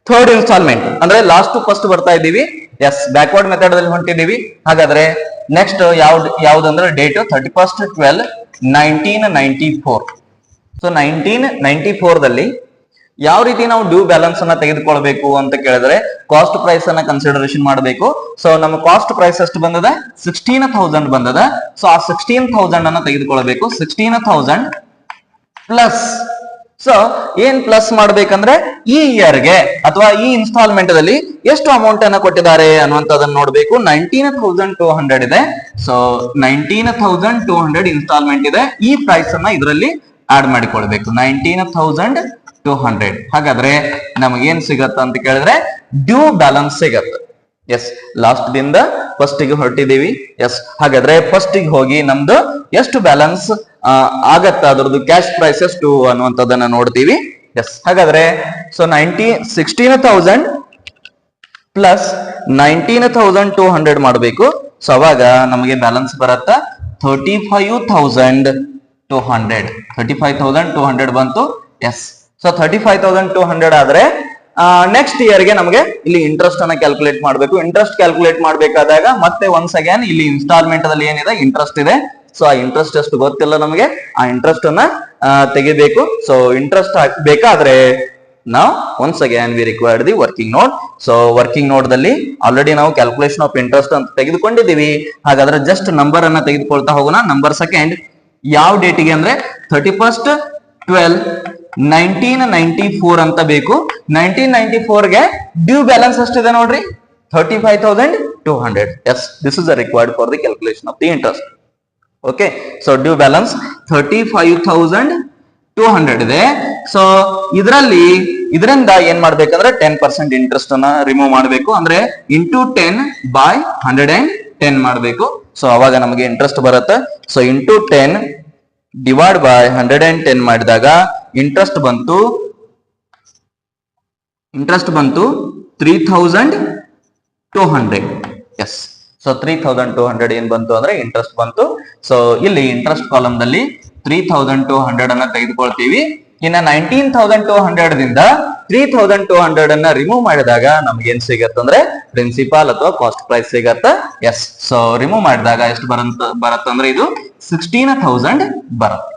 ಥರ್ಡ್ ಇನ್ಸ್ಟಾಲ್ಮೆಂಟ್ ಅಂದ್ರೆ ಲಾಸ್ಟ್ ಟು ಫಸ್ಟ್ ಬರ್ತಾ ಇದ್ದೀವಿ. ಎಸ್, ಬ್ಯಾಕ್ವರ್ಡ್ ಮೆಥಡ್ ಅಲ್ಲಿ ಹೊಂಟಿದ್ದೀವಿ. ಹಾಗಾದ್ರೆ ನೆಕ್ಸ್ಟ್ ಯಾವ್ದಂದ್ರೆ ಡೇಟ್ 31st 12 1994. ಸೊ 1994 ದಲ್ಲಿ ಯಾವ ರೀತಿ ನಾವು ಡ್ಯೂ ಬ್ಯಾಲೆನ್ಸ್ ಅನ್ನ ತೆಗೆದುಕೊಳ್ಬೇಕು ಅಂತ ಕೇಳಿದ್ರೆ ಕಾಸ್ಟ್ ಪ್ರೈಸ್ ಅನ್ನ ಕನ್ಸಿಡರೇಷನ್ ಮಾಡಬೇಕು. ಸೊ ನಮ್ಮ ಕಾಸ್ಟ್ ಪ್ರೈಸ್ ಎಷ್ಟು ಬಂದದ? 16,000 ಬಂದದ. ಸೊ ಆ 16,000 ಅನ್ನ ತೆಗೆದುಕೊಳ್ಬೇಕು. 16,000 ಪ್ಲಸ್, ಸೊ ಏನ್ ಪ್ಲಸ್ ಮಾಡ್ಬೇಕಂದ್ರೆ ಈ ಇಯರ್ಗೆ ಅಥವಾ ಈ ಇನ್ಸ್ಟಾಲ್ಮೆಂಟ್ ದಲ್ಲಿ ಎಷ್ಟು ಅಮೌಂಟ್ ಅನ್ನ ಕೊಟ್ಟಿದ್ದಾರೆ ಅನ್ನುವಂಥದ್ದನ್ನ ನೋಡ್ಬೇಕು. 19,200 ಇದೆ. ಸೊ 19,200 ಇನ್ಸ್ಟಾಲ್ಮೆಂಟ್ ಇದೆ. ಈ ಪ್ರೈಸ್ ಅನ್ನ ಇದರಲ್ಲಿ ಆಡ್ ಮಾಡಿಕೊಳ್ಬೇಕು. 19,200. ಹಾಗಾದ್ರೆ ನಮಗೇನ್ ಸಿಗತ್ತ ಅಂತ ಕೇಳಿದ್ರೆ ಡ್ಯೂ ಬ್ಯಾಲೆನ್ಸ್ ಸಿಗತ್ತೆ. ಎಸ್, ಲಾಸ್ಟ್ ದಿಂದ ಫಸ್ಟ್ ಗೆ ಹೊರಟಿದೀವಿ. ಎಸ್, ಹಾಗಾದ್ರೆ ಫಸ್ಟ್ ಗೆ ಹೋಗಿ ನಮ್ದು ಎಷ್ಟು ಬ್ಯಾಲೆನ್ಸ್ ಆಗತ್ತ, ಅದ್ರದ್ದು ಕ್ಯಾಶ್ ಪ್ರೈಸ್ ಎಷ್ಟು ಅನ್ನುವಂಥದ್ದನ್ನ ನೋಡ್ತೀವಿ. ಎಸ್, ಹಾಗಾದ್ರೆ ಸೊ 16,000 ಪ್ಲಸ್ 19,200 ಮಾಡಬೇಕು. ಸೊ ಅವಾಗ ನಮಗೆ ಬ್ಯಾಲೆನ್ಸ್ ಬರತ್ತ 35,200. 35,200 ಬಂತು. ಎಸ್, ಸೊ 35,200 ಆದ್ರೆ ನೆಕ್ಸ್ಟ್ ಇಯರ್ಗೆ ನಮಗೆ ಇಲ್ಲಿ ಇಂಟ್ರೆಸ್ಟ್ ಅನ್ನ ಕ್ಯಾಲ್ಕುಲೇಟ್ ಮಾಡಬೇಕು. ಇಂಟ್ರೆಸ್ಟ್ ಕ್ಯಾಲ್ಕುಲೇಟ್ ಮಾಡಬೇಕಾದಾಗ ಮತ್ತೆ ಒನ್ಸ್ ಅಗೇನ್ ಇಲ್ಲಿ ಇನ್ಸ್ಟಾಲ್ಮೆಂಟ್ ಅಲ್ಲಿ ಏನಿದೆ ಇಂಟ್ರೆಸ್ಟ್ ಇದೆ. ಸೊ ಆ ಇಂಟ್ರೆಸ್ಟ್ ಎಷ್ಟು ಗೊತ್ತಿಲ್ಲ ನಮಗೆ, ಆ ಇಂಟ್ರೆಸ್ಟ್ ಅನ್ನ ತೆಗಿಬೇಕು. ಸೊ ಇಂಟ್ರೆಸ್ಟ್ ಬೇಕಾದ್ರೆ ನಾವು once again we required the working note. So working note ದಲ್ಲಿ ಆಲ್ರೆಡಿ ನಾವು ಕ್ಯಾಲ್ಕುಲೇಷನ್ ಆಫ್ ಇಂಟ್ರೆಸ್ಟ್ ಅಂತ ತೆಗೆದುಕೊಂಡಿದ್ದೀವಿ. ಹಾಗಾದ್ರೆ ಜಸ್ಟ್ ನಂಬರ್ ಅನ್ನ ತೆಗೆದುಕೊಳ್ತಾ ಹೋಗೋಣ. ನಂಬರ್ ಸೆಕೆಂಡ್ ಯಾವ ಡೇಟಿಗೆ ಅಂದ್ರೆ 31st 12 1994 ಅಂತ ಬೇಕು. 1994ಗೆ ಡ್ಯೂ ಬ್ಯಾಲೆನ್ಸ್ ಎಷ್ಟಿದೆ ನೋಡ್ರಿ? 35,200. Yes, this is required for the calculation of the interest. Okay, so due balance 35,200 ಇದೆ. ಸೊ ಇದರಿಂದ ಏನ್ ಮಾಡ್ಬೇಕಂದ್ರೆ 10% ಇಂಟ್ರೆಸ್ಟ್ ಅನ್ನ ರಿಮೂವ್ ಮಾಡಬೇಕು. ಅಂದ್ರೆ ಇಂಟು 10 ಬೈ 110 ಮಾಡಬೇಕು. ಸೊ ಅವಾಗ ನಮಗೆ ಇಂಟ್ರೆಸ್ಟ್ ಬರುತ್ತೆ. ಸೊ ಇಂಟು 10 ಡಿವೈಡ್ ಬೈ 110 ಮಾಡಿದಾಗ ಇಂಟ್ರೆಸ್ಟ್ ಬಂತು 3,200. ಎಸ್, ಸೊ 3,200 ಏನ್ ಬಂತು ಅಂದ್ರೆ ಇಂಟ್ರೆಸ್ಟ್ ಬಂತು. ಸೊ ಇಲ್ಲಿ ಇಂಟ್ರೆಸ್ಟ್ ಕಾಲಮ್ ದಲ್ಲಿ 3,200 ಅನ್ನ ತೆಗೆದುಕೊಳ್ತೀವಿ. ಇನ್ನ 19,200 ದಿಂದ 3,200 ಅನ್ನ ರಿಮೂವ್ ಮಾಡಿದಾಗ ನಮ್ಗೆ ಏನ್ ಸಿಗತ್ತಂದ್ರೆ ಪ್ರಿನ್ಸಿಪಾಲ್ ಅಥವಾ ಕಾಸ್ಟ್ ಪ್ರೈಸ್ ಸಿಗತ್ತ. ಎಸ್, ಸೊ ರಿಮೂವ್ ಮಾಡಿದಾಗ ಎಷ್ಟು ಬರತ್ತಂದ್ರೆ ಇದು 16,000 ಬರುತ್ತೆ.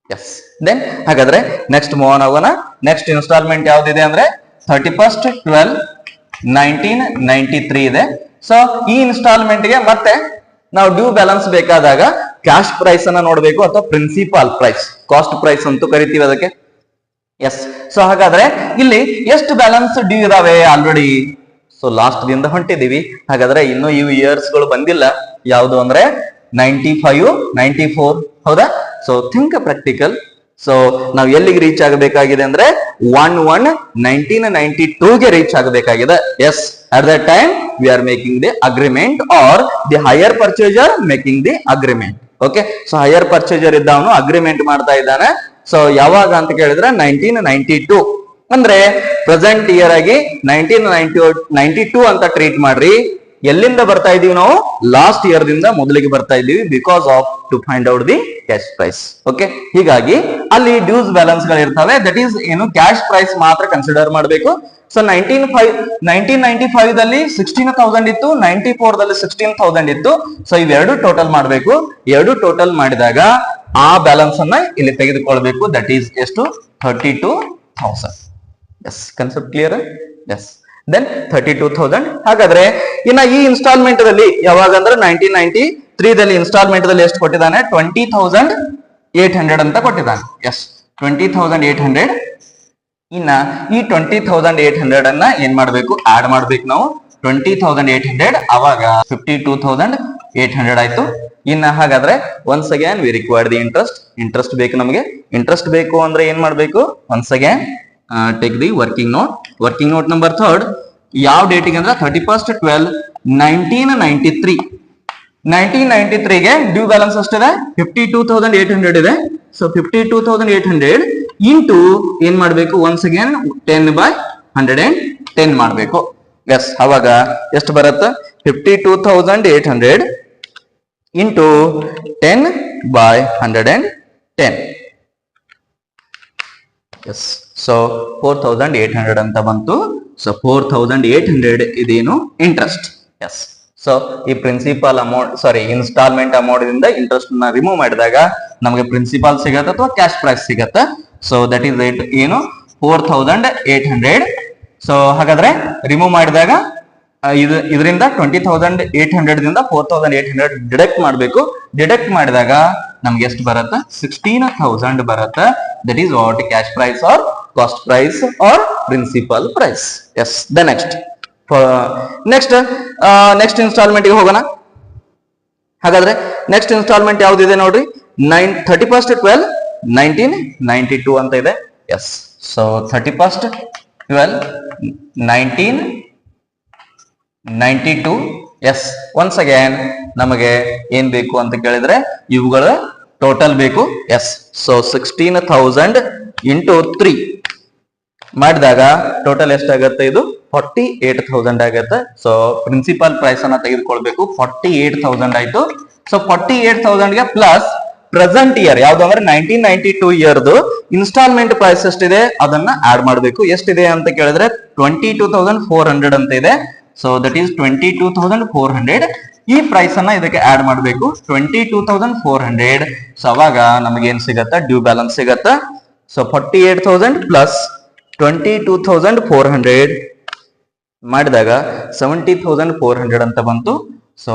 ಎಸ್, ದೆನ್ ಹಾಗಾದ್ರೆ ನೆಕ್ಸ್ಟ್ ಮೂವ್ ಆನ್ ಆಗೋಣ. ನೆಕ್ಸ್ಟ್ ಇನ್ಸ್ಟಾಲ್ಮೆಂಟ್ ಯಾವ್ದಿದೆ ಅಂದ್ರೆ 31st 12 1993 ಇದೆ. ಸೊ ಈ ಇನ್ಸ್ಟಾಲ್ಮೆಂಟ್ ಗೆ ಮತ್ತೆ ನಾವು ಡ್ಯೂ ಬ್ಯಾಲೆನ್ಸ್ ಬೇಕಾದಾಗ ಕ್ಯಾಶ್ ಪ್ರೈಸ್ ಅನ್ನ ನೋಡ್ಬೇಕು ಅಥವಾ ಪ್ರಿನ್ಸಿಪಾಲ್ ಪ್ರೈಸ್, ಕಾಸ್ಟ್ ಪ್ರೈಸ್ ಅಂತೂ ಕರಿತೀವಿ ಅದಕ್ಕೆ. ಎಸ್, ಸೊ ಹಾಗಾದ್ರೆ ಇಲ್ಲಿ ಎಷ್ಟು ಬ್ಯಾಲೆನ್ಸ್ ಡ್ಯೂ ಇದಾವೆ ಆಲ್ರೆಡಿ? ಸೊ ಲಾಸ್ಟ್ ದಿಂದ ಹೊಂಟಿದೀವಿ, ಹಾಗಾದ್ರೆ ಇನ್ನು ಇವು ಇಯರ್ಸ್ ಗಳು ಬಂದಿಲ್ಲ. ಯಾವುದು ಅಂದ್ರೆ 95, 94, ಹೌದಾ? So think practical. ಸೊ ನಾವು ಎಲ್ಲಿಗೆ ರೀಚ್ ಆಗಬೇಕಾಗಿದೆ ಅಂದ್ರೆ 1/1/1992 ಗೆ ರೀಚ್ ಆಗಬೇಕಾಗಿದೆ. Yes, at that time we are making the agreement or the hire purchaser making the agreement. Okay, so hire purchaser ಇದ್ದವನು ಅಗ್ರಿಮೆಂಟ್ ಮಾಡ್ತಾ ಇದ್ದಾನೆ. ಸೊ ಯಾವಾಗ ಅಂತ ಕೇಳಿದ್ರೆ 1992 ಅಂದ್ರೆ ಪ್ರೆಸೆಂಟ್ ಇಯರ್ ಆಗಿ 1992 ಅಂತ ಟ್ರೀಟ್ ಮಾಡ್ರಿ. ಎಲ್ಲಿಂದ ಬರ್ತಾ ಇದೀವಿ ನಾವು? ಲಾಸ್ಟ್ ಇಯರ್ ದಿಂದ ಮೊದಲಿಗೆ ಬರ್ತಾ ಇದೀವಿ, because of to find out the cash price. Okay, ಹೀಗಾಗಿ ಅಲ್ಲಿ ಡ್ಯೂಸ್ ಬ್ಯಾಲೆನ್ಸ್ ಗಳು ಇರ್ತವೆ. ದಟ್ ಈಸ್ ಏನು, ಕ್ಯಾಶ್ ಪ್ರೈಸ್ ಮಾತ್ರ ಕನ್ಸಿಡರ್ ಮಾಡಬೇಕು. ಸೊ 1995 ದಲ್ಲಿ 16,000 ಇತ್ತು, 94 ದಲ್ಲಿ 16,000 ಇತ್ತು. ಸೊ ಇವೆರಡು ಟೋಟಲ್ ಮಾಡಬೇಕು. ಎರಡು ಟೋಟಲ್ ಮಾಡಿದಾಗ ಆ ಬ್ಯಾಲೆನ್ಸ್ ಅನ್ನ ಇಲ್ಲಿ ತೆಗೆದುಕೊಳ್ಬೇಕು. ದಟ್ ಈಸ್ ಎಷ್ಟು? 32,000. Yes, concept clear? Yes, then 32,000. ಹಾಗಾದ್ರೆ ಇನ್ನ ಈ ಇನ್ಸ್ಟಾಲ್ಮೆಂಟ್ ದಲ್ಲಿ ಯಾವಾಗ ಅಂದ್ರೆ 1993 ದಲ್ಲಿ ಇನ್ಸ್ಟಾಲ್ಮೆಂಟ್ ದಲ್ಲಿ ಎಷ್ಟು ಕೊಟ್ಟಿದ್ದಾನೆ? 20,800 ಅಂತ ಕೊಟ್ಟಿದ್ದಾನೆ. ಎಸ್, 20,800. ಇನ್ನ ಈ 20,800 ಅನ್ನ ಏನ್ ಮಾಡ್ಬೇಕು? ಆಡ್ ಮಾಡ್ಬೇಕು ನಾವು. 20,800 ಅವಾಗ 52,800 ಆಯ್ತು. ಇನ್ನ ಹಾಗಾದ್ರೆ once again we required the interest ಬೇಕು ನಮಗೆ. ಇಂಟ್ರೆಸ್ಟ್ ಬೇಕು ಅಂದ್ರೆ ಏನ್ ಮಾಡ್ಬೇಕು? Once again take the working note number 3. ಯಾವ ಡೇಟಿಗೆ ಅಂದ್ರೆ 31/12/1993. 1993ಗೆ ಡ್ಯೂ ಬ್ಯಾಲೆನ್ಸ್ ಎಷ್ಟಿದೆ? 52,800 ಇದೆ. ಸೊ 52,800 ಇಂಟು ಏನ್ ಮಾಡ್ಬೇಕು? ಒನ್ಸ್ ಅಗೇನ್ 10/110 ಮಾಡ್ಬೇಕು. ಎಸ್, ಅವಾಗ ಎಷ್ಟು ಬರುತ್ತೆ? 52,800 ಇಂಟು 10/110. ಎಸ್, ಸೊ 4,800 ಅಂತ ಬಂತು. ಸೊ 4,800 ಇದೇನು? ಇಂಟ್ರೆಸ್ಟ್. ಎಸ್, ಸೊ ಈ ಪ್ರಿನ್ಸಿಪಾಲ್ ಅಮೌಂಟ್, ಸಾರಿ ಇನ್ಸ್ಟಾಲ್ಮೆಂಟ್ ಅಮೌಂಟ್ ದಿಂದ ಇಂಟ್ರೆಸ್ಟ್ ನ ರಿಮೂವ್ ಮಾಡಿದಾಗ ನಮಗೆ ಪ್ರಿನ್ಸಿಪಾಲ್ ಸಿಗತ್ತೆ ಅಥವಾ ಕ್ಯಾಶ್ ಪ್ರೈಸ್ ಸಿಗತ್ತೆ. ಸೊ ದಟ್ ಈಸ್ ಇಟ್ ಏನು? 4,800. ಸೊ ಹಾಗಾದ್ರೆ ರಿಮೂವ್ ಮಾಡಿದಾಗ ಇದರಿಂದ 20,800 ದಿಂದ 4,800 ಡಿಡಕ್ಟ್ ಮಾಡಬೇಕು. ಡಿಡಕ್ಟ್ ಮಾಡಿದಾಗ ನಮ್ಗೆ ಎಷ್ಟು ಬರುತ್ತೆ? 16,000 ಬರುತ್ತೆ. That is what? Cash price or cost price or principal price. Yes, the next instalment ಗೆ ಹೋಗೋಣ. ಹಾಗಾದ್ರೆ ನೆಕ್ಸ್ಟ್ ಇನ್ಸ್ಟಾಲ್ಮೆಂಟ್ ಯಾವ್ದಿದೆ ನೋಡ್ರಿ? 31/12/1992 ಅಂತ ಇದೆ. Yes, so 31/12/1992. Yes, once again ನಮಗೆ ಏನ್ ಬೇಕು ಅಂತ ಕೇಳಿದ್ರೆ ಇವುಗಳ ಟೋಟಲ್ ಬೇಕು. ಎಸ್, ಸೊ 16,000 ಇಂಟು 3 ಮಾಡಿದಾಗ ಟೋಟಲ್ ಎಷ್ಟಾಗತ್ತೆ? ಇದು 48,000 ಆಗತ್ತೆ. ಸೊ ಪ್ರಿನ್ಸಿಪಲ್ ಪ್ರೈಸ್ ಅನ್ನ ತೆಗೆದುಕೊಳ್ಬೇಕು. 48,000 ಆಯ್ತು. ಸೊ 48,000 ಗೆ ಪ್ಲಸ್ ಪ್ರೆಸೆಂಟ್ ಇಯರ್ ಯಾವ್ದು ಅಂದ್ರೆ 1992 ಇಯರ್ದು ಇನ್ಸ್ಟಾಲ್ಮೆಂಟ್ ಪ್ರೈಸ್ ಎಷ್ಟಿದೆ ಅದನ್ನ ಆಡ್ ಮಾಡಬೇಕು. ಎಷ್ಟಿದೆ ಅಂತ ಕೇಳಿದ್ರೆ 22,400 ಅಂತ ಇದೆ. So that is 22,400. ಈ ಪ್ರೈಸ್ ಅನ್ನ ಇದಕ್ಕೆ ಆಡ್ ಮಾಡಬೇಕು. 22,400. ಸೊ ಅವಾಗ ನಮಗೆ ಏನ್ ಸಿಗತ್ತ? ಡ್ಯೂ ಬ್ಯಾಲೆನ್ಸ್ ಸಿಗತ್ತ. ಸೊ 48,000 ಪ್ಲಸ್ 22,400 ಮಾಡಿದಾಗ 70,400 ಅಂತ ಬಂತು. ಸೊ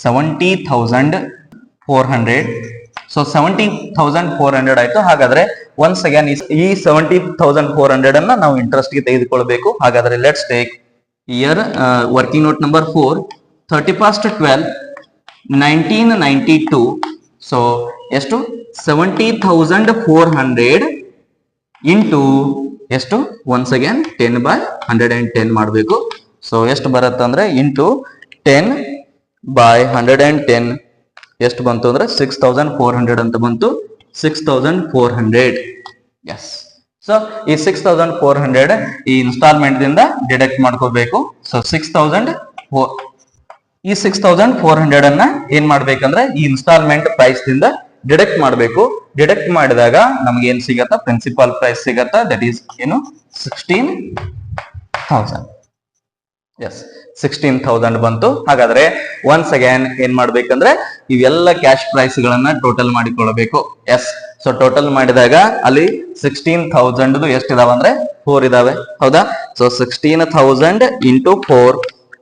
70,400. ಸೊ 70,400 ಆಯ್ತು. ಹಾಗಾದ್ರೆ ಒನ್ಸ್ ಅಗೇನ್ ಈ 70,400 ಅನ್ನ ನಾವು ಇಂಟ್ರೆಸ್ಟ್ ಗೆ ತೆಗೆದುಕೊಳ್ಬೇಕು. ಹಾಗಾದ್ರೆ let's take year working note number 4. 31/12/1992. So ಎಷ್ಟು? 70,400 ಇಂಟು ಎಷ್ಟು? ಒನ್ಸ್ ಅಗೇನ್ 10/110 ಮಾಡಬೇಕು. ಸೊ ಎಷ್ಟು ಬರುತ್ತೆ ಅಂದ್ರೆ ಇಂಟು 10/110 ಎಷ್ಟು ಬಂತು ಅಂದ್ರೆ 6,400 ಅಂತ ಬಂತು. 6,400. ಎಸ್, ಸೊ ಈ 6,400 ಈ ಇನ್ಸ್ಟಾಲ್ಮೆಂಟ್ ದಿಂದ ಡಿಡಕ್ಟ್ ಮಾಡ್ಕೋಬೇಕು. ಸೊ 6,400 ಅನ್ನ ಏನ್ ಮಾಡ್ಬೇಕಂದ್ರೆ ಈ ಇನ್ಸ್ಟಾಲ್ಮೆಂಟ್ ಪ್ರೈಸ್ ದಿಂದ ಡಿಡಕ್ಟ್ ಮಾಡಬೇಕು. ಡಿಡಕ್ಟ್ ಮಾಡಿದಾಗ ನಮ್ಗೆ ಏನ್ ಸಿಗತ್ತ? ಪ್ರಿನ್ಸಿಪಲ್ ಪ್ರೈಸ್ ಸಿಗತ್ತ. ದಟ್ ಈಸ್ ಏನು? 16,000. ಎಸ್, 16,000 ಬಂತು. ಹಾಗಾದ್ರೆ ಒನ್ಸ್ ಅಗೇನ್ ಏನ್ ಮಾಡ್ಬೇಕಂದ್ರೆ ಇವೆಲ್ಲ ಕ್ಯಾಶ್ ಪ್ರೈಸ್ ಗಳನ್ನ ಟೋಟಲ್ ಮಾಡಿಕೊಳ್ಳಬೇಕು. ಎಸ್, ಸೊ ಟೋಟಲ್ ಮಾಡಿದಾಗ ಅಲ್ಲಿ 16,000 ಎಷ್ಟಿದಾವ ಅಂದ್ರೆ 4 ಇದಾವೆ, ಹೌದಾ? So 16,000 into 4.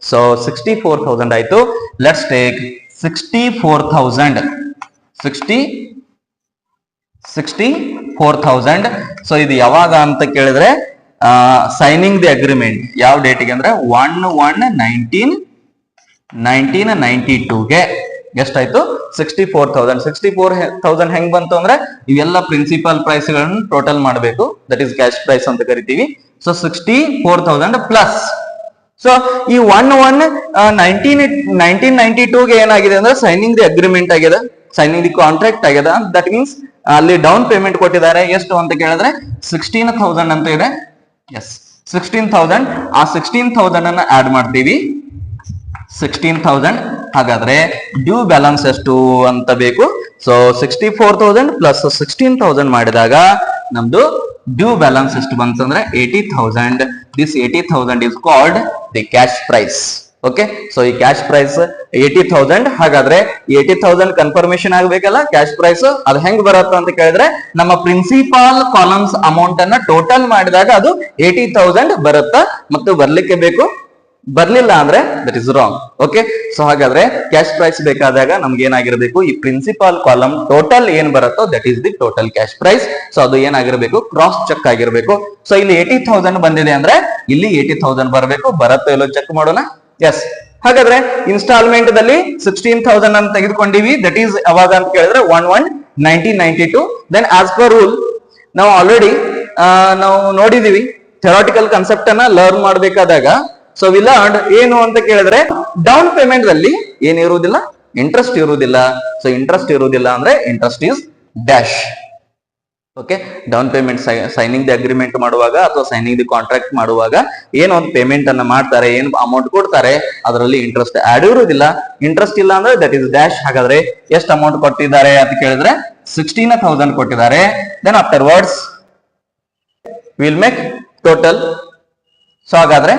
ಸೊ 64,000 ಆಯ್ತು. Let's take 64,000. 64,000. ಸೊ ಇದು ಯಾವಾಗ ಅಂತ ಕೇಳಿದ್ರೆ ಸೈನಿಂಗ್ ದಿ ಅಗ್ರಿಮೆಂಟ್ ಯಾವ ಡೇಟಿಗೆ ಅಂದ್ರೆ 1/1/1992ಗೆ ಎಷ್ಟಾಯ್ತು 64,000 ಹೆಂಗ್ ಬಂತು ಅಂದ್ರೆ ಇವೆಲ್ಲ ಪ್ರಿನ್ಸಿಪಲ್ ಪ್ರೈಸ್ ಗಳನ್ನು ಟೋಟಲ್ ಮಾಡಬೇಕು, ದಟ್ ಈಸ್ ಕ್ಯಾಶ್ ಪ್ರೈಸ್ ಅಂತ ಕರಿತೀವಿ. ಸೊ 64,000 ಪ್ಲಸ್ ಸೊ ಈ 1/1/1992ಗೆ ಏನಾಗಿದೆ ಅಂದ್ರೆ ಸೈನಿಂಗ್ ದಿ ಅಗ್ರಿಮೆಂಟ್ ಆಗಿದೆ, ಸೈನಿಂಗ್ ದಿ ಕಾಂಟ್ರಾಕ್ಟ್ ಆಗಿದೆ. ದಟ್ ಮೀನ್ಸ್ ಅಲ್ಲಿ ಡೌನ್ ಪೇಮೆಂಟ್ ಕೊಟ್ಟಿದ್ದಾರೆ ಎಷ್ಟು ಅಂತ ಕೇಳಿದ್ರೆ 16,000 ಅಂತ ಇದೆ. ಎಸ್ 16,000. ಆ 16,000 ಅನ್ನ ಆಡ್ ಮಾಡ್ತೀವಿ 16,000. ಹಾಗಾದ್ರೆ ಡ್ಯೂ ಬ್ಯಾಲೆನ್ಸ್ ಎಷ್ಟು ಅಂತ ಬೇಕು. ಸೊ 64,000 ಪ್ಲಸ್ 16,000 ಮಾಡಿದಾಗ ನಮ್ದು ಡ್ಯೂ ಬ್ಯಾಲೆನ್ಸ್ ಎಷ್ಟು ಬಂತಂದ್ರೆ 80,000. This 80,000 is called the cash price. Okay, so ಈ ಕ್ಯಾಶ್ ಪ್ರೈಸ್ 80,000. ಹಾಗಾದ್ರೆ 80,000 ಕನ್ಫರ್ಮೇಶನ್ ಆಗ್ಬೇಕಲ್ಲ ಕ್ಯಾಶ್ ಪ್ರೈಸ್. ಅದು ಹೆಂಗ್ ಬರುತ್ತೆ ಅಂತ ಕೇಳಿದ್ರೆ ನಮ್ಮ ಪ್ರಿನ್ಸಿಪಾಲ್ ಕಾಲಮ್ಸ್ ಅಮೌಂಟ್ ಅನ್ನ ಟೋಟಲ್ ಮಾಡಿದಾಗ ಅದು 80,000 ಬರುತ್ತಾ, ಮತ್ತು ಬರ್ಲಿಕ್ಕೆ ಬೇಕು. ಬರ್ಲಿಲ್ಲ ಅಂದ್ರೆ that is wrong. Okay, so ಹಾಗಾದ್ರೆ ಕ್ಯಾಶ್ ಪ್ರೈಸ್ ಬೇಕಾದಾಗ ನಮ್ಗೆ ಏನಾಗಿರ್ಬೇಕು, ಈ ಪ್ರಿನ್ಸಿಪಾಲ್ ಕಾಲಮ್ ಟೋಟಲ್ ಏನ್ ಬರುತ್ತೋ that is the total cash price. So ಅದು ಏನಾಗಿರ್ಬೇಕು, ಕ್ರಾಸ್ ಚೆಕ್ ಆಗಿರ್ಬೇಕು. ಸೊ ಇಲ್ಲಿ 80,000 ಬಂದಿದೆ ಅಂದ್ರೆ ಇಲ್ಲಿ 80,000 ಬರಬೇಕು. ಬರುತ್ತೋ ಇಲ್ಲೋ ಚೆಕ್ ಮಾಡೋಣ. ಎಸ್, ಹಾಗಾದ್ರೆ ಇನ್ಸ್ಟಾಲ್ಮೆಂಟ್ ದಲ್ಲಿ 16,000 ಅನ್ನು ತೆಗೆದುಕೊಂಡಿವಿ. ದಟ್ ಈಸ್ ಯಾವಾಗ ಅಂತ ಕೇಳಿದ್ರೆ 1/1/1992. ದೆನ್ ಆಸ್ ಪರ್ ರೂಲ್ ನಾವು ಆಲ್ರೆಡಿ ನಾವು ನೋಡಿದೀವಿ ಥಿಯರಾಟಿಕಲ್ ಕಾನ್ಸೆಪ್ಟ್ ಅನ್ನ ಲರ್ನ್ ಮಾಡಬೇಕಾದಾಗ. ಸೊ ವಿ ಲರ್ನ್ಡ್ ಏನು ಅಂತ ಕೇಳಿದ್ರೆ ಡೌನ್ ಪೇಮೆಂಟ್ ದಲ್ಲಿ ಏನಿರುವುದಿಲ್ಲ, ಇಂಟ್ರೆಸ್ಟ್ ಇರುವುದಿಲ್ಲ. ಸೊ ಇಂಟ್ರೆಸ್ಟ್ ಇರುವುದಿಲ್ಲ ಅಂದ್ರೆ interest is dash. Okay, down payment signing the agreement ಮಾಡುವಾಗ ಅಥವಾ ಸೈನಿಂಗ್ ದಿ ಕಾಂಟ್ರಾಕ್ಟ್ ಮಾಡುವಾಗ ಏನೋ ಒಂದು ಪೇಮೆಂಟ್ ಅನ್ನ ಮಾಡ್ತಾರೆ, ಏನು ಅಮೌಂಟ್ ಕೊಡ್ತಾರೆ, ಅದರಲ್ಲಿ ಇಂಟ್ರೆಸ್ಟ್ ಆಡ್ ಇರುವುದಿಲ್ಲ. ಇಂಟ್ರೆಸ್ಟ್ ಇಲ್ಲ ಅಂದ್ರೆ ದಟ್ ಈಸ್ ಡ್ಯಾಶ್. ಹಾಗಾದ್ರೆ ಎಷ್ಟು ಅಮೌಂಟ್ ಕೊಟ್ಟಿದ್ದಾರೆ ಅಂತ ಕೇಳಿದ್ರೆ 16,000 ಕೊಟ್ಟಿದ್ದಾರೆ. Then afterwards will make total. So ಹಾಗಾದ್ರೆ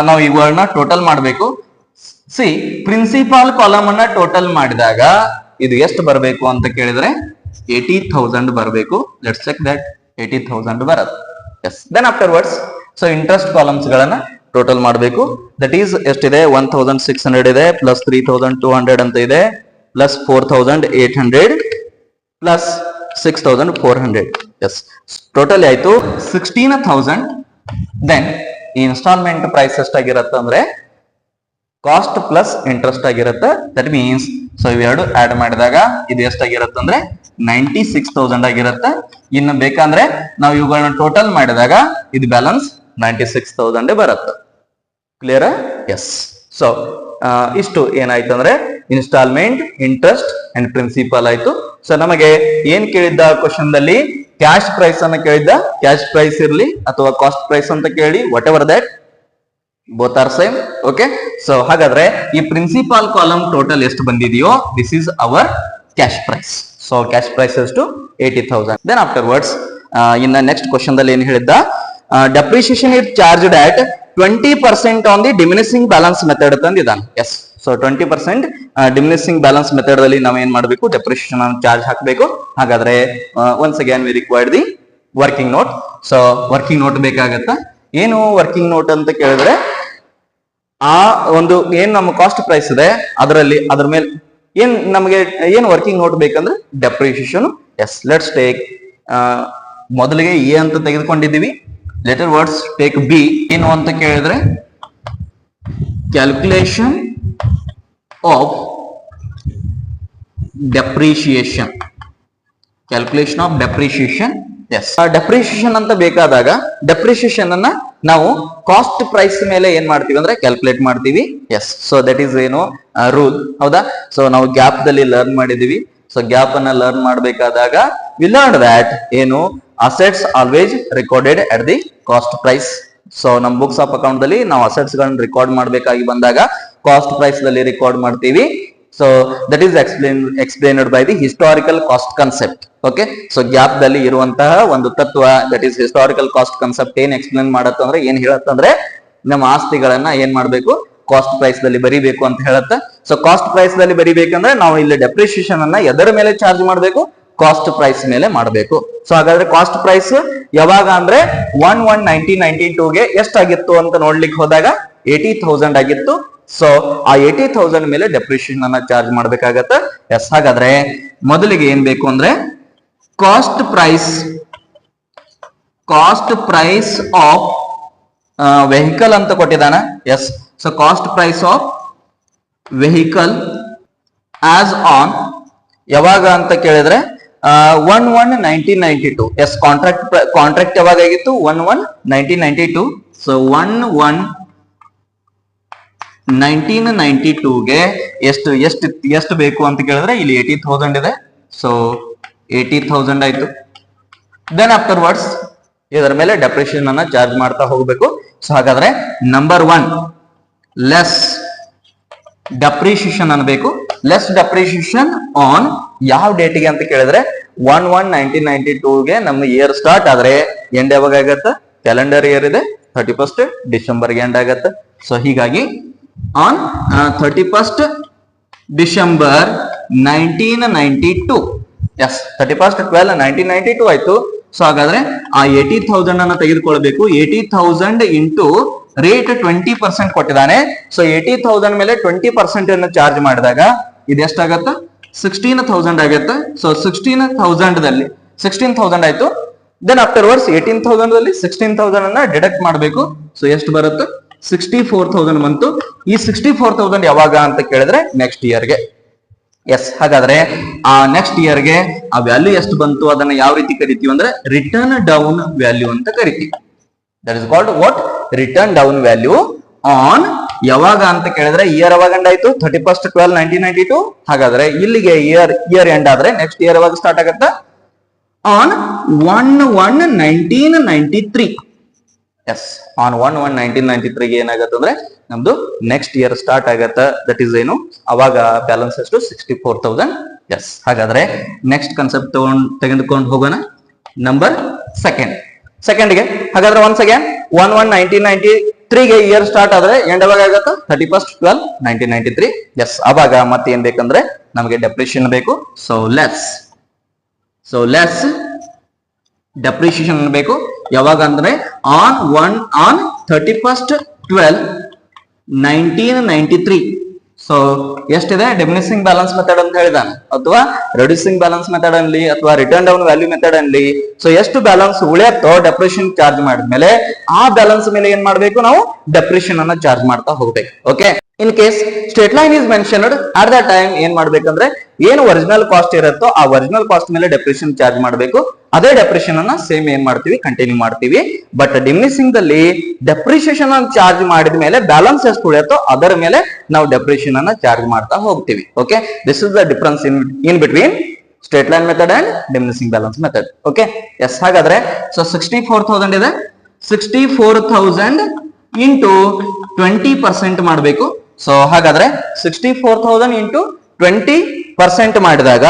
ನಾವು ಇವುಗಳನ್ನ ಟೋಟಲ್ ಮಾಡಬೇಕು. ಸಿ ಪ್ರಿನ್ಸಿಪಾಲ್ ಕಾಲಮ್ ಅನ್ನ ಟೋಟಲ್ ಮಾಡಿದಾಗ ಇದು ಎಷ್ಟು ಬರಬೇಕು ಅಂತ ಕೇಳಿದ್ರೆ 80,000 ಬರಬೇಕು. ಲೆಟ್ಸ್ ಚೆಕ್ ದಟ್ 80,000 ಬರುತ್ತೆ. Yes, then afterwards so interest columns ಗಳನ್ನ ಟೋಟಲ್ ಮಾಡಬೇಕು. ದಟ್ ಈಸ್ ಎಷ್ಟಿದೆ 1,600 ಇದೆ, ಪ್ಲಸ್ 3,200 ಅಂತ ಇದೆ, ಪ್ಲಸ್ 4,800 ಪ್ಲಸ್ 6,400. ಎಸ್, ಟೋಟಲ್ ಆಯ್ತು 16,000. ದೆನ್ ಈ ಇನ್ಸ್ಟಾಲ್ಮೆಂಟ್ ಪ್ರೈಸ್ ಎಷ್ಟಾಗಿರುತ್ತೆ ಅಂದ್ರೆ ಕಾಸ್ಟ್ ಪ್ಲಸ್ ಇಂಟ್ರೆಸ್ಟ್ ಆಗಿರುತ್ತೆ. ದಟ್ ಮೀನ್ಸ್ ಸೊ ಇವೆರಡು ಆಡ್ ಮಾಡಿದಾಗ ಇದು ಎಷ್ಟಾಗಿರುತ್ತೆ ಅಂದ್ರೆ 96,000 ಆಗಿರುತ್ತೆ. ಇನ್ನು ಬೇಕಂದ್ರೆ ನಾವು ಇವುಗಳನ್ನ ಟೋಟಲ್ ಮಾಡಿದಾಗ ಇದು ಬ್ಯಾಲೆನ್ಸ್ 96,000 ಬರುತ್ತೆ. ಕ್ಲಿಯರ್? ಎಸ್. ಸೊ ಇಷ್ಟು ಏನಾಯ್ತು ಅಂದ್ರೆ ಇನ್ಸ್ಟಾಲ್ಮೆಂಟ್, ಇಂಟ್ರೆಸ್ಟ್ ಅಂಡ್ ಪ್ರಿನ್ಸಿಪಲ್ ಆಯ್ತು. ಸೊ ನಮಗೆ ಏನ್ ಕೇಳಿದ್ದ ಕ್ವಶನ್ ದಲ್ಲಿ ಕ್ಯಾಶ್ ಪ್ರೈಸ್ ಅನ್ನ ಕೇಳಿದ್ದ. ಕ್ಯಾಶ್ ಪ್ರೈಸ್ ಇರ್ಲಿ ಅಥವಾ ಕಾಸ್ಟ್ ಪ್ರೈಸ್ ಅಂತ ಕೇಳಿ, whatever that, both are same. Okay, so ಹಾಗಾದ್ರೆ ಈ ಪ್ರಿನ್ಸಿಪಾಲ್ ಕಾಲಮ್ ಟೋಟಲ್ ಎಷ್ಟು ಬಂದಿದೆಯೋ this is our cash price. So cash price ಎಷ್ಟು 80,000. ದೆನ್ ಆಫ್ಟರ್ ವರ್ಡ್ಸ್ ಇನ್ನ ನೆಕ್ಸ್ಟ್ ಕ್ವಶನ್ ದಲ್ಲಿ ಏನ್ ಹೇಳಿದ್ದ, depreciation is charged at 20% on the diminishing balance method ತಂದಿದ್ದಾನೆ. Yes, so 20% diminishing balance method ಅಲ್ಲಿ ನಾವು ಏನ್ ಮಾಡಬೇಕು, ಡೆಪ್ರಿಸಿಯೇಷನ್ ಅನ್ನು ಚಾರ್ಜ್ ಹಾಕಬೇಕು. ಹಾಗಾದ್ರೆ once again we required the working note. So working note ಬೇಕಾಗತ್ತ. ಏನು ವರ್ಕಿಂಗ್ ನೋಟ್ ಅಂತ ಕೇಳಿದ್ರೆ ಆ ಒಂದು ಏನ್ ನಮ್ಮ ಕಾಸ್ಟ್ ಪ್ರೈಸ್ ಇದೆ ಅದರಲ್ಲಿ ಅದ್ರ ಮೇಲೆ ಏನ್ ನಮಗೆ ಏನ್ ವರ್ಕಿಂಗ್ ನೋಟ್ ಬೇಕಂದ್ರೆ ಡೆಪ್ರಿಸಿಯೇಷನ್. ಎಸ್, ಲೆಟ್ಸ್ ಟೇಕ್ ಮೊದಲಿಗೆ ಎ ಅಂತ ತೆಗೆದುಕೊಂಡಿದ್ದೀವಿ. Later words take B. ಏನು ಅಂತ ಕೇಳಿದ್ರೆ calculation of depreciation. Calculation of depreciation. Yes, depreciation ಅಂತ ಬೇಕಾದಾಗ ಡೆಪ್ರಿಸಿಯೇಷನ್ ಅನ್ನ ನಾವು ಕಾಸ್ಟ್ ಪ್ರೈಸ್ ಮೇಲೆ ಏನ್ ಮಾಡ್ತೀವಿ ಅಂದ್ರೆ ಕ್ಯಾಲ್ಕುಲೇಟ್ ಮಾಡ್ತೀವಿ. ಎಸ್, ಸೊ ದಟ್ ಈಸ್ ಏನು ರೂಲ್. ಹೌದಾ? ಸೊ ನಾವು ಗ್ಯಾಪ್ ದಲ್ಲಿ ಲರ್ನ್ ಮಾಡಿದೀವಿ. ಸೊ ಗ್ಯಾಪ್ ಅನ್ನ ಲರ್ನ್ ಮಾಡಬೇಕಾದಾಗ ವಿ ಲರ್ನ್ ದಟ್ ಏನು assets always recorded at the cost price. So ನಮ್ ಬುಕ್ಸ್ ಆಫ್ ಅಕೌಂಟ್ ದಲ್ಲಿ ನಾವು ಅಸೆಟ್ಸ್ ಗಳನ್ನ ರೆಕಾರ್ಡ್ ಮಾಡಬೇಕಾಗಿ ಬಂದಾಗ ಕಾಸ್ಟ್ ಪ್ರೈಸ್ ದಲ್ಲಿ ರೆಕಾರ್ಡ್ ಮಾಡ್ತೀವಿ. So that is explained by the historical cost concept. Okay, so GAAP ದಲ್ಲಿ ಇರುವಂತಹ ಒಂದು ತತ್ವ that is historical cost concept ಏನ್ ಎಕ್ಸ್ಪ್ಲೇನ್ ಮಾಡತ್ತಂದ್ರೆ ಏನ್ ಹೇಳತ್ತಂದ್ರೆ ನಮ್ಮ ಆಸ್ತಿಗಳನ್ನ ಏನ್ ಮಾಡ್ಬೇಕು, ಕಾಸ್ಟ್ ಪ್ರೈಸ್ ದಲ್ಲಿ ಬರಿಬೇಕು ಅಂತ ಹೇಳುತ್ತೆ. ಸೊ ಕಾಸ್ಟ್ ಪ್ರೈಸ್ ದಲ್ಲಿ ಬರಿಬೇಕಂದ್ರೆ ನಾವು ಇಲ್ಲಿ ಡೆಪ್ರಿಸಿಯೇಷನ್ ಅನ್ನ ಎದರ ಮೇಲೆ ಚಾರ್ಜ್ ಮಾಡಬೇಕು, ಕಾಸ್ಟ್ ಪ್ರೈಸ್ ಮೇಲೆ ಮಾಡಬೇಕು. ಸೊ ಹಾಗಾದ್ರೆ ಕಾಸ್ಟ್ ಪ್ರೈಸ್ ಯಾವಾಗ ಅಂದ್ರೆ 1/1/1992 ಎಷ್ಟಾಗಿತ್ತು ಅಂತ ನೋಡ್ಲಿಕ್ಕೆ ಹೋದಾಗ 80,000 ಆಗಿತ್ತು. ಸೊ ಆ 80,000 ಮೇಲೆ ಡೆಪ್ರಿಷಿಯೇಷನ್ ಅನ್ನ ಚಾರ್ಜ್ ಮಾಡ್ಬೇಕಾಗತ್ತೆ. ಎಸ್, ಹಾಗಾದ್ರೆ ಮೊದಲಿಗೆ ಏನ್ ಬೇಕು ಅಂದ್ರೆ ಕಾಸ್ಟ್ ಪ್ರೈಸ್ ಆಫ್ ವೆಹಿಕಲ್ ಅಂತ ಕೊಟ್ಟಿದ್ದಾನ. Yes, so cost price of vehicle as on ಯಾವಾಗ ಅಂತ ಕೇಳಿದ್ರೆ 1/1/1992. ಎಸ್, ಕಾಂಟ್ರಾಕ್ಟ್ ಯಾವಾಗ ಆಗಿತ್ತು 1/1/1992. ಸೊ 1/1/1992 ಎಷ್ಟು ಬೇಕು ಅಂತ ಕೇಳಿದ್ರೆ ಇಲ್ಲಿ 80,000 ಇದೆ. ಸೊ 80,000 ಆಯ್ತು. ದೆನ್ ಆಫ್ಟರ್ವರ್ಡ್ಸ್ ಇದರ ಮೇಲೆ ಡೆಪ್ರಿಷಿಯೇಷನ್ ಅನ್ನ ಚಾರ್ಜ್ ಮಾಡ್ತಾ ಹೋಗ್ಬೇಕು. ಸೊ ಹಾಗಾದ್ರೆ ನಂಬರ್ 1 ಲೆಸ್ ಡೆಪ್ರಿಷಿಯೇಷನ್ ಅನ್ಬೇಕು. ಲೆಸ್ ಡೆಪ್ರಿಷಿಯೇಷನ್ ಆನ್ ಯಾವ ಡೇಟ್ಗೆ ಅಂತ ಕೇಳಿದ್ರೆ 1/1/1992 ನಮ್ಮ ಇಯರ್ ಸ್ಟಾರ್ಟ್ ಆದ್ರೆ ಎಂಡ್ ಯಾವಾಗ ಆಗತ್ತೆ? ಕ್ಯಾಲೆಂಡರ್ ಇಯರ್ ಇದೆ 31st ಡಿಸೆಂಬರ್ಗೆ ಎಂಡ್ ಆಗತ್ತೆ. ಸೊ ಹೀಗಾಗಿ ಆನ್ 31st ಡಿಸೆಂಬರ್ 1992. ಎಸ್, 31/12/1992 ಆಯ್ತು. ಸೊ ಹಾಗಾದ್ರೆ ಆ 80,000 ಅನ್ನ ತೆಗೆದುಕೊಳ್ಬೇಕು. 80,000 ಇಂಟು ರೇಟ್ 20% ಕೊಟ್ಟಿದ್ದಾನೆ. ಸೊ 80,000 ಮೇಲೆ 20% ಅನ್ನು ಚಾರ್ಜ್ ಮಾಡಿದಾಗ ಇದು ಎಷ್ಟಾಗತ್ತ? 16,000 ಆಗತ್ತೆ. ಸೊ 16,000 ಆಯ್ತು. ದೆನ್ ಆಫ್ಟರ್ವರ್ಡ್ಸ್ 18,000 16,000 ಅನ್ನ ಡಿಡಕ್ಟ್ ಮಾಡಬೇಕು. ಸೊ ಎಷ್ಟು ಬರುತ್ತೆ? 64,000 ಬಂತು. ಈ 64,000 ಯಾವಾಗ ಅಂತ ಕೇಳಿದ್ರೆ ನೆಕ್ಸ್ಟ್ ಇಯರ್ಗೆ. ಎಸ್, ಹಾಗಾದ್ರೆ ಆ ನೆಕ್ಸ್ಟ್ ಇಯರ್ಗೆ ಆ ವ್ಯಾಲ್ಯೂ ಎಷ್ಟು ಬಂತು ಅದನ್ನ ಯಾವ ರೀತಿ ಕರಿತೀವಿ ಅಂದ್ರೆ ರಿಟರ್ನ್ ಡೌನ್ ವ್ಯಾಲ್ಯೂ ಅಂತ ಕರಿತೀವಿ. That is called what? Return down value on ಯಾವಾಗ ಅಂತ ಕೇಳಿದ್ರೆ ಇಯರ್ ಯಾವಾಗ ಎಂಡ್ ಆಯ್ತು? 31/12/1992. ಹಾಗಾದ್ರೆ ಇಲ್ಲಿಗೆ ಇಯರ್ ಎಂಡ್ ಆದ್ರೆ ನೆಕ್ಸ್ಟ್ ಇಯರ್ ಯಾವಾಗ ಸ್ಟಾರ್ಟ್ ಆಗತ್ತೆ? ಆನ್ 1/1/1993. ಎಸ್, ಆನ್ 1/1/1993 ಏನಾಗತ್ತೆ ಅಂದ್ರೆ ನಮ್ದು ನೆಕ್ಸ್ಟ್ ಇಯರ್ ಸ್ಟಾರ್ಟ್ ಆಗತ್ತ. ದಟ್ ಈಸ್ ಏನು? ಅವಾಗ ಬ್ಯಾಲೆನ್ಸ್ ಎಷ್ಟು? 64,000. ಎಸ್, ಹಾಗಾದ್ರೆ ನೆಕ್ಸ್ಟ್ ಕಾನ್ಸೆಪ್ಟ್ ತೆಗೆದುಕೊಂಡು ಹೋಗೋಣ. ನಂಬರ್ ಸೆಕೆಂಡ್ಗೆ ಹಾಗಾದ್ರೆ ಒನ್ಸ್ ಅಗೇನ್ 1/1/1993 ಇಯರ್ ಸ್ಟಾರ್ಟ್ ಆದ್ರೆ ಎಂಡ್ ಯಾವಾಗ ಆಗತ್ತ? 31/12/1993. ಎಸ್, ಅವಾಗ ಮತ್ತೆ ಏನ್ ಬೇಕಂದ್ರೆ ನಮಗೆ ಡೆಪ್ರಿಷಿಯೇಷನ್ ಬೇಕು. ಸೊ ಲೆಸ್ ಡೆಪ್ರಿಷಿಯೇಷನ್ ಬೇಕು. ಯಾವಾಗ ಅಂದ್ರೆ ಆನ್ 31/12/1993. ಸೊ ಎಷ್ಟಿದೆ? ಡಿಮಿನಿಷಿಂಗ್ ಬ್ಯಾಲೆನ್ಸ್ ಮೆಥಡ್ ಅಂತ ಹೇಳಿದಾನೆ, ಅಥವಾ ರೆಡ್ಯೂಸಿಂಗ್ ಬ್ಯಾಲೆನ್ಸ್ ಮೆಥಡ್ ಅನ್ಲಿ ಅಥವಾ written down value method only. So ಎಷ್ಟು ಬ್ಯಾಲೆನ್ಸ್ ಉಳಿಯತ್ತೋ ಡೆಪ್ರಿಷಿಯೇಷನ್ ಚಾರ್ಜ್ ಮಾಡಿದ್ಮೇಲೆ ಆ ಬ್ಯಾಲೆನ್ಸ್ ಮೇಲೆ ಏನ್ ಮಾಡ್ಬೇಕು? ನಾವು ಡೆಪ್ರಿಷಿಯೇಷನ್ ಅನ್ನ ಚಾರ್ಜ್ ಮಾಡ್ತಾ ಹೋಗ್ಬೇಕು. Okay, in case straight line is mentioned at the time ಏನ್ ಮಾಡ್ಬೇಕಂದ್ರೆ ಏನು ಒರಿಜಿನಲ್ ಕಾಸ್ಟ್ ಇರುತ್ತೋ ಆ ಒರಿಜಿನಲ್ ಕಾಸ್ಟ್ ಮೇಲೆ ಡೆಪ್ರಿಷಿಯೇಷನ್ ಚಾರ್ಜ್ ಮಾಡಬೇಕು. ಅದೇ ಡೆಪ್ರಿಷಿಯೇಷನ್ ಅನ್ನ ಸೇಮ್ ಏನ್ ಮಾಡ್ತೀವಿ? ಕಂಟಿನ್ಯೂ ಮಾಡ್ತೀವಿ. ಬಟ್ ಡಿಮಿನಿಷಿಂಗ್ ದಲ್ಲಿ ಡೆಪ್ರಿಷಿಯೇಷನ್ ಅನ್ನು ಚಾರ್ಜ್ ಮಾಡಿದ ಮೇಲೆ ಬ್ಯಾಲೆನ್ಸ್ ಎಷ್ಟು ಉಳಿಯುತ್ತೋ ಅದರ ಮೇಲೆ ನಾವು ಡೆಪ್ರಿಷಿಯೇಷನ್ ಅನ್ನ ಚಾರ್ಜ್ ಮಾಡ್ತಾ ಹೋಗ್ತೀವಿ. Okay, this is the difference in between straight line method and diminishing balance method. Okay, yes, ಹಾಗಾದ್ರೆ ಸೊ 64,000 ಇದೆ. 64,000 ಇಂಟು 20% ಮಾಡಬೇಕು. ಸೊ ಹಾಗಾದ್ರೆ 64,000 ಇಂಟು 20% ಮಾಡಿದಾಗ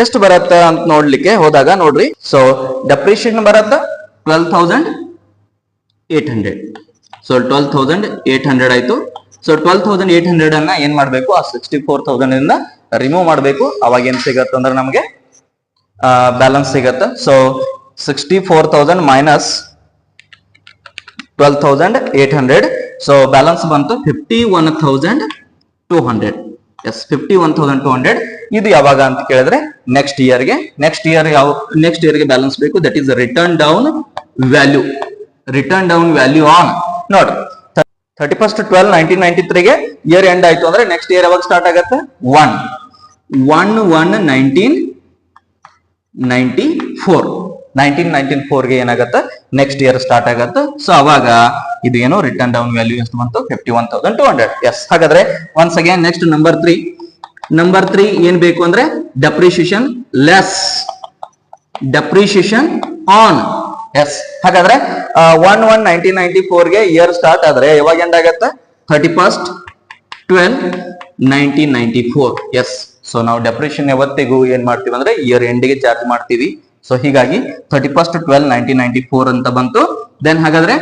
ಎಷ್ಟು ಬರುತ್ತೆ ಅಂತ ನೋಡ್ಲಿಕ್ಕೆ ಹೋದಾಗ ನೋಡ್ರಿ. ಸೊ ಡೆಪ್ರಿಷಿಯೇಷನ್ ಬರುತ್ತೆ 12,800. ಸೊ 12,800 ಆಯ್ತು. ಸೊ 12,800 ಅನ್ನ ಏನ್ ಮಾಡ್ಬೇಕು? ಆ 64,000 ಇಂದ ರಿಮೂವ್ ಮಾಡ್ಬೇಕು. ಅವಾಗ ಏನ್ ಸಿಗತ್ತೆ ಅಂದ್ರೆ ನಮಗೆ ಬ್ಯಾಲೆನ್ಸ್ ಸಿಗತ್ತೆ. So 64,000 minus 12,800. ಸೊ ಬ್ಯಾಲೆನ್ಸ್ ಬಂತು 51,200. ಎಸ್, 51,200. ಇದು ಯಾವಾಗ ಅಂತ ಕೇಳಿದ್ರೆ ನೆಕ್ಸ್ಟ್ ಇಯರ್ಗೆ ಬ್ಯಾಲೆನ್ಸ್ ಬೇಕು. That is return down value on ನೋಡ್ರಿ 31/12/1993 ಇಯರ್ ಎಂಡ್ ಆಯ್ತು ಅಂದ್ರೆ ನೆಕ್ಸ್ಟ್ ಇಯರ್ ಯಾವಾಗ ಸ್ಟಾರ್ಟ್ ಆಗುತ್ತೆ? 1994 ಏನಾಗತ್ತೆ? ನೆಕ್ಸ್ಟ್ ಇಯರ್ ಸ್ಟಾರ್ಟ್ ಆಗತ್ತೆ. ಸೊ ಅವಾಗ ಇದು ಏನು ರಿಟರ್ನ್ ಡೌನ್ ವ್ಯಾಲ್ಯೂ ಎಷ್ಟು ಬಂತು? 51,200. ಎಸ್, ಹಾಗಾದ್ರೆ ಒನ್ಸ್ ಅಗೇನ್ ನೆಕ್ಸ್ಟ್ ನಂಬರ್ 3 ಏನ್ ಬೇಕು ಅಂದ್ರೆ depreciation less depreciation on. Yes, ಹಾಗಾದ್ರೆ 1/1/1994 ಇಯರ್ ಸ್ಟಾರ್ಟ್ ಆದ್ರೆ ಯಾವಾಗ ಎಂಡ್ ಆಗತ್ತೆ? 31/12/1994. ಎಸ್, ಸೊ ನಾವು ಡೆಪ್ರಿಷಿಯೇಷನ್ ಯಾವತ್ತಿಗೂ ಏನ್ ಮಾಡ್ತೀವಿ ಅಂದ್ರೆ ಇಯರ್ ಎಂಡಿಗೆ ಚಾರ್ಜ್ ಮಾಡ್ತೀವಿ. ಸೊ ಹೀಗಾಗಿ 31/12/1994 ಅಂತ ಬಂತು. ದೆನ್ ಹಾಗಾದ್ರೆ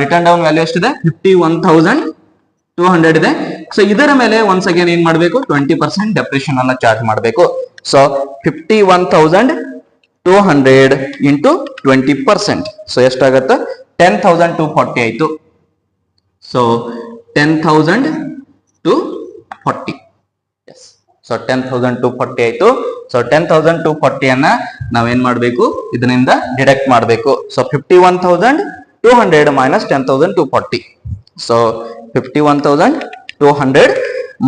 ರಿಟರ್ನ್ ಡೌನ್ ವ್ಯಾಲ್ಯೂ ಎಷ್ಟಿದೆ? 51,200. 200 ಇದೆ. ಸೊ ಇದರ ಮೇಲೆ ಒನ್ಸ್ ಅಗೇನ್ ಏನ್ ಮಾಡಬೇಕು 20% ಡೆಪ್ರಿಷನ್ ಅನ್ನ ಚಾರ್ಜ್ ಮಾಡಬೇಕು. So 51,200 into 20%. ಸೊ ಎಷ್ಟಾಗತ್ತೆ 10,240 ಆಯ್ತು. ಸೊ 10,240. ಎಸ್. ಸೊ 10,240 ಆಯ್ತು. ಸೊ 10,240 ಅನ್ನ ನಾವೇನ್ ಮಾಡ್ಬೇಕು ಇದರಿಂದ ಡಿಡಕ್ಟ್ ಮಾಡಬೇಕು. So 51,200 minus 10,240. ಸೊ 51,200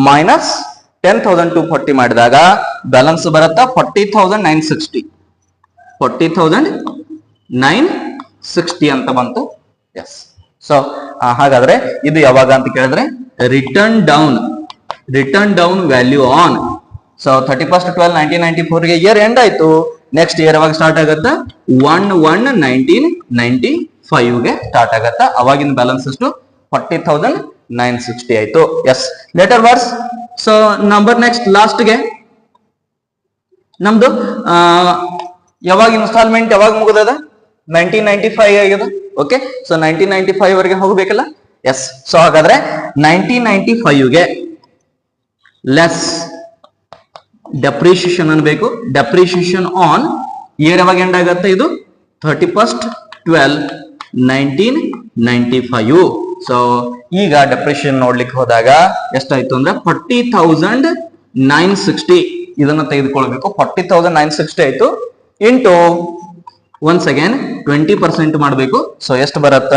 ಮೈನಸ್ 10,240 ಮಾಡಿದಾಗ ಬ್ಯಾಲೆನ್ಸ್ ಬರುತ್ತಾ 40,960. 40,960 ಅಂತ ಬಂತು. ಎಸ್. ಸೊ ಹಾಗಾದ್ರೆ ಇದು ಯಾವಾಗ ಅಂತ ಕೇಳಿದ್ರೆ written down value on. So 31/12/1994 ಗೆ ಇಯರ್ ಎಂಡ್ ಆಯ್ತು. ನೆಕ್ಸ್ಟ್ ಇಯರ್ ಯಾವಾಗ ಸ್ಟಾರ್ಟ್ ಆಗುತ್ತಾ 1/1/1995 ಗೆ ಸ್ಟಾರ್ಟ್ ಆಗತ್ತಾ. ಅವಾಗಿನ ಬ್ಯಾಲೆನ್ಸ್ ಎಷ್ಟು 40,960 ಆಯ್ತು. Yes. Later words. So number next last ಗೆ ನಮ್ದು ಯಾವಾಗ ಇನ್ಸ್ಟಾಲ್ಮೆಂಟ್ ಯಾವಾಗ ಮುಗಿದದ 1995 ಆಗಿದೆ. ಓಕೆ. ಸೊ 1995 ವರೆಗೆ ಹೋಗ್ಬೇಕಲ್ಲ. ಎಸ್. ಸೊ ಹಾಗಾದ್ರೆ 1995 ಗೆ ಲೆಸ್ ಡೆಪ್ರಿಸಿಯೇಷನ್ ಅನ್ಬೇಕು. ಡೆಪ್ರಿಸಿಯೇಷನ್ ಆನ್ ಇಯರ್ ಯಾವಾಗ ಎಂಡ್ ಆಗತ್ತೆ ಇದು 31/12/1995. ಸೊ ಈಗ ಡೆಪ್ರಿಸಿಯೇಷನ್ ನೋಡ್ಲಿಕ್ಕೆ ಹೋದಾಗ ಎಷ್ಟಾಯ್ತು ಅಂದ್ರೆ 40,960 ಇದನ್ನ ತೆಗೆದುಕೊಳ್ಬೇಕು. 40,960 ಆಯ್ತು ಇಂಟು ಒನ್ಸ್ ಅಗೇನ್ 20% ಮಾಡಬೇಕು. ಸೊ ಎಷ್ಟು ಬರುತ್ತ